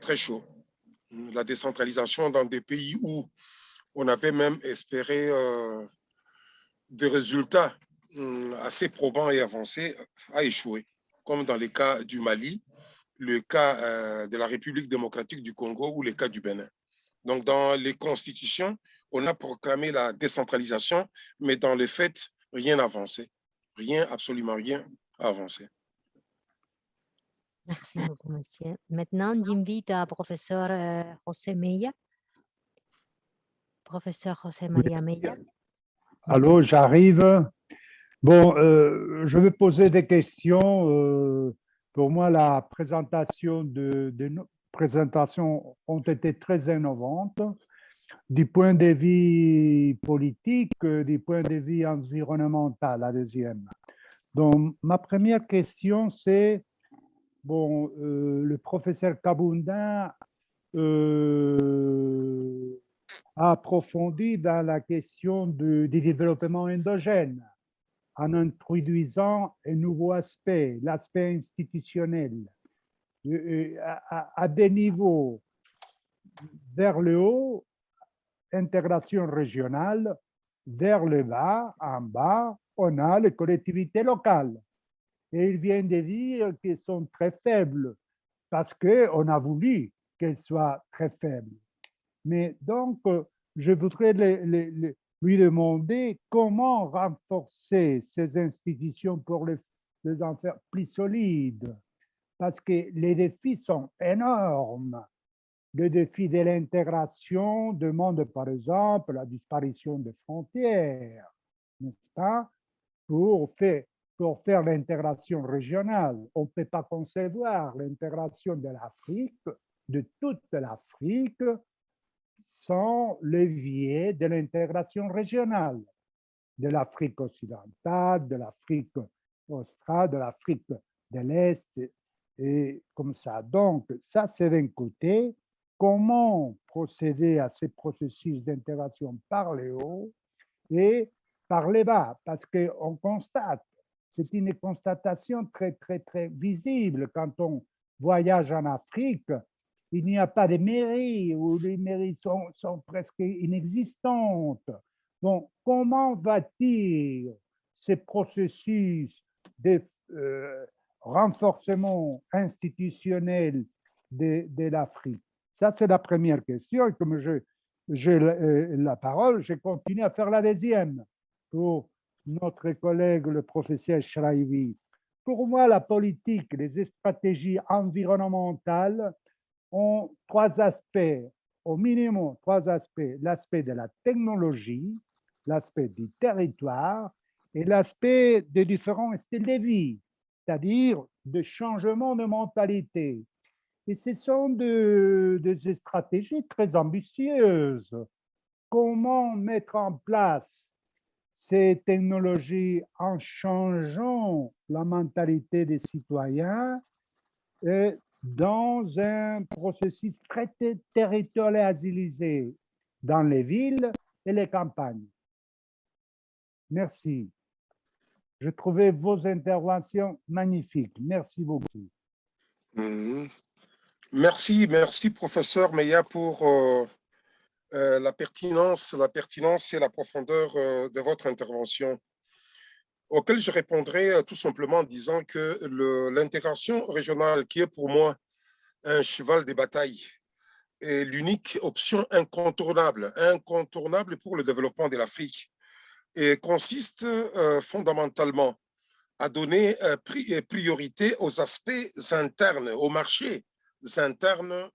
très chaud. La décentralisation dans des pays où on avait même espéré des résultats assez probants et avancés a échoué, comme dans les cas du Mali, le cas de la République démocratique du Congo ou le cas du Bénin. Donc, dans les constitutions, on a proclamé la décentralisation, mais dans les faits, rien n'a avancé. Rien, absolument rien a avancé. Merci beaucoup, monsieur. Maintenant, j'invite à professeur José Meya. Professeur José Maria Meya. Allô, j'arrive. Bon, je vais poser des questions. Pour moi, la présentation de nos présentations ont été très innovantes du point de vue politique, du point de vue environnemental, la deuxième. Donc, ma première question, c'est, bon, le professeur Kabunda a approfondi dans la question du développement endogène en introduisant un nouveau aspect, l'aspect institutionnel, à des niveaux vers le haut, intégration régionale, vers le bas, en bas, on a les collectivités locales. Et il vient de dire qu'elles sont très faibles parce qu'on a voulu qu'elles soient très faibles. Mais donc, je voudrais lui demander comment renforcer ces institutions pour les en faire plus solides, parce que les défis sont énormes. Le défi de l'intégration demande, par exemple, la disparition des frontières, n'est-ce pas, pour faire l'intégration régionale. On ne peut pas concevoir l'intégration de l'Afrique, de toute l'Afrique, sans levier de l'intégration régionale, de l'Afrique occidentale, de l'Afrique australe, de l'Afrique de l'Est, et comme ça. Donc, ça, c'est d'un côté. Comment procéder à ces processus d'intégration par le haut et par le bas? Parce qu'on constate, c'est une constatation très, très, très visible quand on voyage en Afrique. Il n'y a pas de mairies ou les mairies sont presque inexistantes. Donc, comment va-t-il ces processus de renforcement institutionnel de l'Afrique? Ça, c'est la première question. Et comme j'ai la parole, je continue à faire la deuxième pour notre collègue, le professeur Shraivi. Pour moi, la politique, les stratégies environnementales ont trois aspects, au minimum trois aspects. L'aspect de la technologie, l'aspect du territoire et l'aspect des différents styles de vie, c'est-à-dire de changement de mentalité. Et ce sont des stratégies très ambitieuses. Comment mettre en place ces technologies en changeant la mentalité des citoyens dans un processus très territorialisé dans les villes et les campagnes? Merci. Je trouvais vos interventions magnifiques. Merci beaucoup. Merci, professeur Meya, pour la pertinence et la profondeur de votre intervention, auquel je répondrai tout simplement en disant que l'intégration régionale, qui est pour moi un cheval de bataille, est l'unique option incontournable pour le développement de l'Afrique, et consiste fondamentalement à donner priorité aux aspects internes, aux marchés internes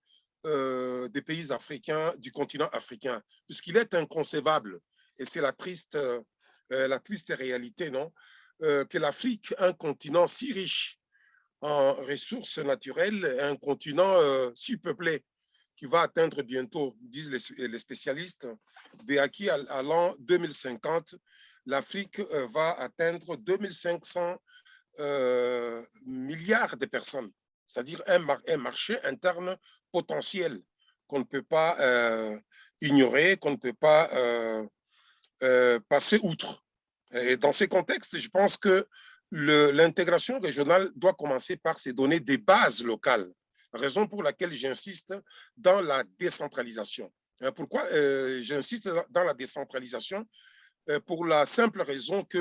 des pays africains, du continent africain, puisqu'il est inconcevable, et c'est la triste réalité, non, que l'Afrique, un continent si riche en ressources naturelles, un continent surpeuplé, qui va atteindre bientôt, disent les spécialistes, d'ici à l'an 2050, l'Afrique va atteindre 2500 milliards de personnes, c'est-à-dire un marché interne potentiel qu'on ne peut pas ignorer, qu'on ne peut pas passer outre. Et dans ces contextes, je pense que l'intégration régionale doit commencer par se donner des bases locales, raison pour laquelle j'insiste dans la décentralisation. Pourquoi j'insiste dans la décentralisation? Pour la simple raison que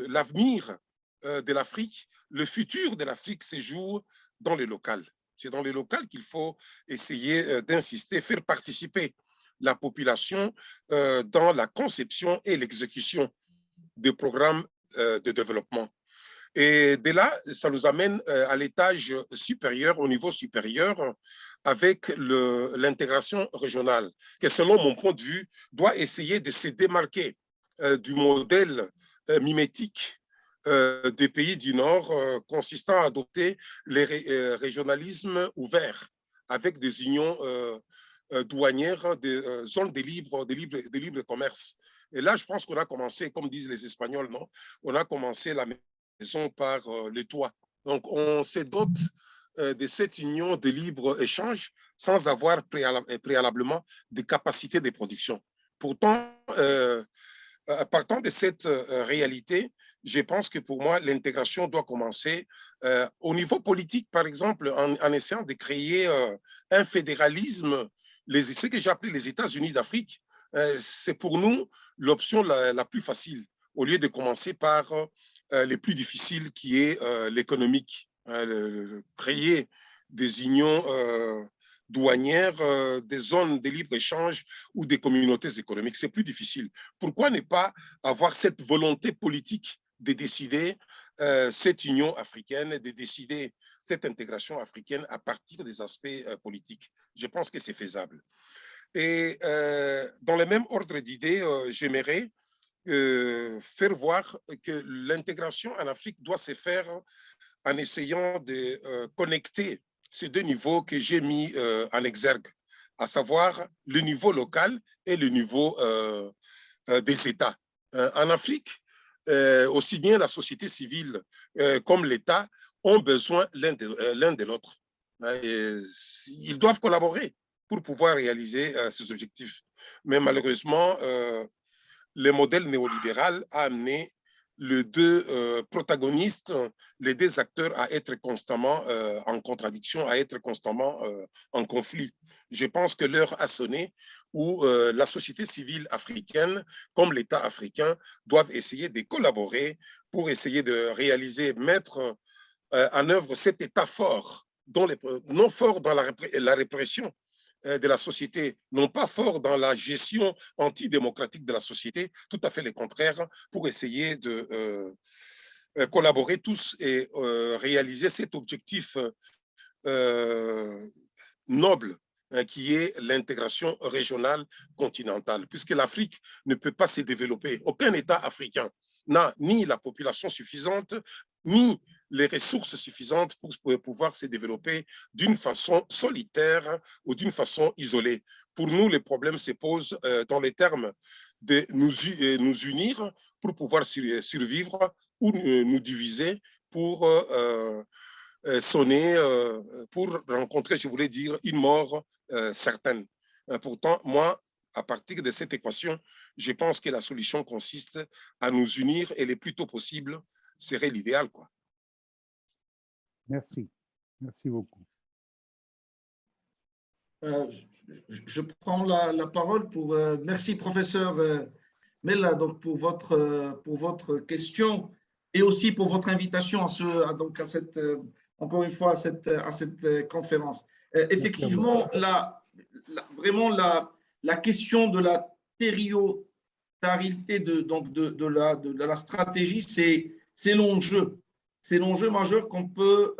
l'avenir de l'Afrique, le futur de l'Afrique se joue dans le local. C'est dans le local qu'il faut essayer d'insister, faire participer la population dans la conception et l'exécution des programmes de développement. Et de là, ça nous amène à l'étage supérieur, au niveau supérieur, avec l'intégration régionale, qui, selon mon point de vue, doit essayer de se démarquer du modèle mimétique des pays du Nord consistant à adopter les régionalismes ouverts avec des unions douanières, des zones de libre commerce. Et là, je pense qu'on a commencé, comme disent les Espagnols, non? On a commencé la maison par le toit. Donc, on se dote de cette union de libre-échange sans avoir préalablement des capacités de production. Pourtant, partant de cette réalité, je pense que pour moi, l'intégration doit commencer au niveau politique, par exemple, en essayant de créer un fédéralisme, ce que j'ai appelé les États-Unis d'Afrique. C'est pour nous l'option la plus facile, au lieu de commencer par les plus difficiles, qui est l'économique. Créer des unions douanières, des zones de libre-échange ou des communautés économiques. C'est plus difficile. Pourquoi ne pas avoir cette volonté politique de décider cette union africaine, de décider cette intégration africaine à partir des aspects politiques? Je pense que c'est faisable. Et dans le même ordre d'idées, j'aimerais faire voir que l'intégration en Afrique doit se faire en essayant de connecter ces deux niveaux que j'ai mis en exergue, à savoir le niveau local et le niveau des États. En Afrique, aussi bien la société civile comme l'État ont besoin l'un de l'autre. Ils doivent collaborer pour pouvoir réaliser ces objectifs. Mais malheureusement, le modèle néolibéral a amené les deux protagonistes, les deux acteurs à être constamment en contradiction, à être constamment en conflit. Je pense que l'heure a sonné où la société civile africaine, comme l'État africain, doivent essayer de collaborer pour essayer de réaliser, mettre en œuvre cet État fort, non fort dans la répression de la société, non pas fort dans la gestion antidémocratique de la société, tout à fait le contraire, pour essayer de collaborer tous et réaliser cet objectif noble qui est l'intégration régionale continentale, puisque l'Afrique ne peut pas se développer. Aucun État africain n'a ni la population suffisante, ni les ressources suffisantes pour pouvoir se développer d'une façon solitaire ou d'une façon isolée. Pour nous, le problème se pose dans les termes de nous unir pour pouvoir survivre ou nous diviser pour sonner, pour rencontrer, je voulais dire, une mort certaine. Pourtant, moi, à partir de cette équation, je pense que la solution consiste à nous unir et le plus tôt possible serait l'idéal, quoi. Merci. Merci beaucoup. Je prends la parole pour… merci, professeur Mella, donc pour votre question et aussi pour votre invitation à cette, encore une fois, à cette conférence. Effectivement, vraiment la question de la territorialité de la stratégie, c'est l'enjeu. C'est l'enjeu majeur qu'on peut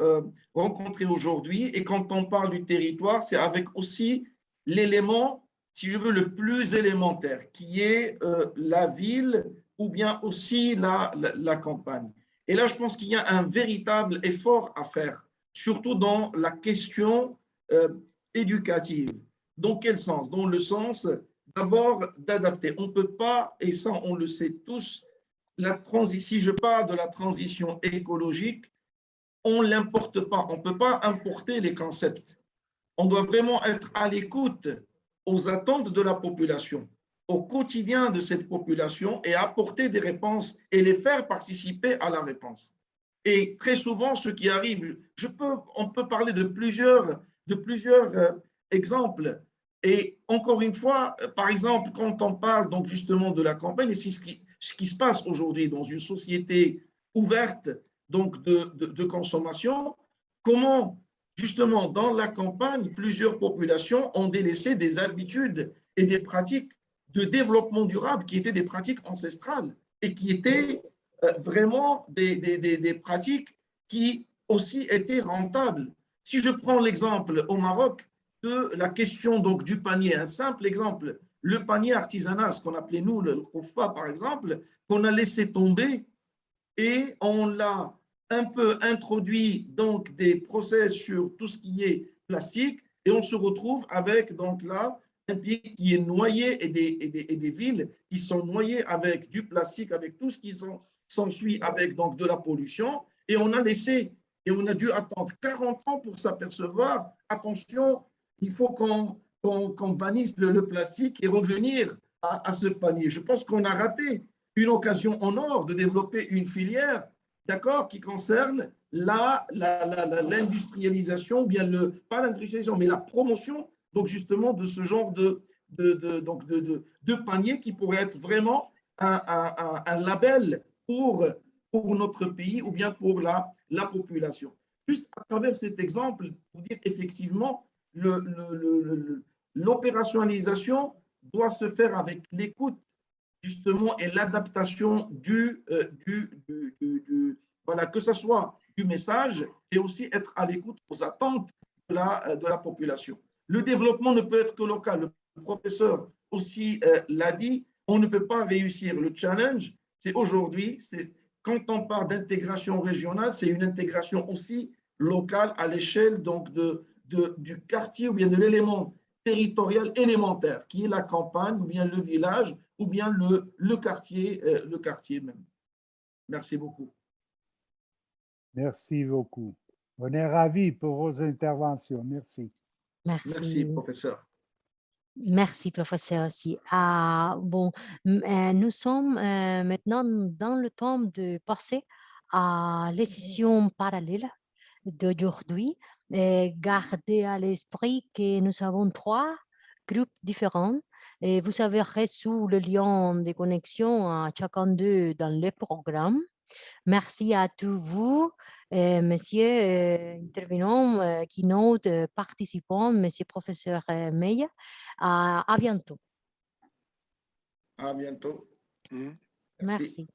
rencontrer aujourd'hui. Et quand on parle du territoire, c'est avec aussi l'élément, si je veux, le plus élémentaire, qui est la ville ou bien aussi la campagne. Et là, je pense qu'il y a un véritable effort à faire, surtout dans la question éducative. Dans quel sens? Dans le sens, d'abord, d'adapter. On ne peut pas, et ça, on le sait tous, si je parle de la transition écologique, on ne l'importe pas. On ne peut pas importer les concepts. On doit vraiment être à l'écoute aux attentes de la population, au quotidien de cette population et apporter des réponses et les faire participer à la réponse. Et très souvent, ce qui arrive, on peut parler de plusieurs exemples. Et encore une fois, par exemple, quand on parle donc justement de la campagne, et c'est ce qui se passe aujourd'hui dans une société ouverte donc de consommation, comment justement dans la campagne, plusieurs populations ont délaissé des habitudes et des pratiques de développement durable qui étaient des pratiques ancestrales et qui étaient vraiment des pratiques qui aussi étaient rentables. Si je prends l'exemple au Maroc de la question donc du panier, un simple exemple, le panier artisanal, ce qu'on appelait nous le khoufa par exemple, qu'on a laissé tomber et on l'a un peu introduit donc des process sur tout ce qui est plastique et on se retrouve avec donc là un pays qui est noyé et des villes qui sont noyées avec du plastique, avec tout ce qui s'ensuit avec donc de la pollution et on a laissé et on a dû attendre 40 ans pour s'apercevoir, attention, il faut qu'on bannisse le plastique et revenir à ce panier. Je pense qu'on a raté une occasion en or de développer une filière, d'accord, qui concerne l'industrialisation, bien pas l'industrialisation, mais la promotion, donc justement de ce genre de panier qui pourrait être vraiment un label pour notre pays ou bien pour la population. Juste à travers cet exemple, pour dire effectivement, l'opérationnalisation doit se faire avec l'écoute justement et l'adaptation voilà, que ce soit du message et aussi être à l'écoute aux attentes de la population. Le développement ne peut être que local. Le professeur aussi l'a dit, on ne peut pas réussir le challenge. C'est aujourd'hui, quand on parle d'intégration régionale, c'est une intégration aussi locale à l'échelle donc du quartier ou bien de l'élément territorial élémentaire, qui est la campagne ou bien le village ou bien le quartier même. Merci beaucoup. Merci beaucoup. On est ravis pour vos interventions. Merci. Merci. Merci, professeur. Merci, professeur aussi. Bon, nous sommes maintenant dans le temps de passer à les sessions parallèles d'aujourd'hui. Gardez à l'esprit que nous avons 3 groupes différents et vous avez reçu le lien de connexion à chacun d'eux dans le programme. Merci à tous vous, messieurs intervenants, keynote, participants, monsieur professeur Meyer. À bientôt. À bientôt. Merci.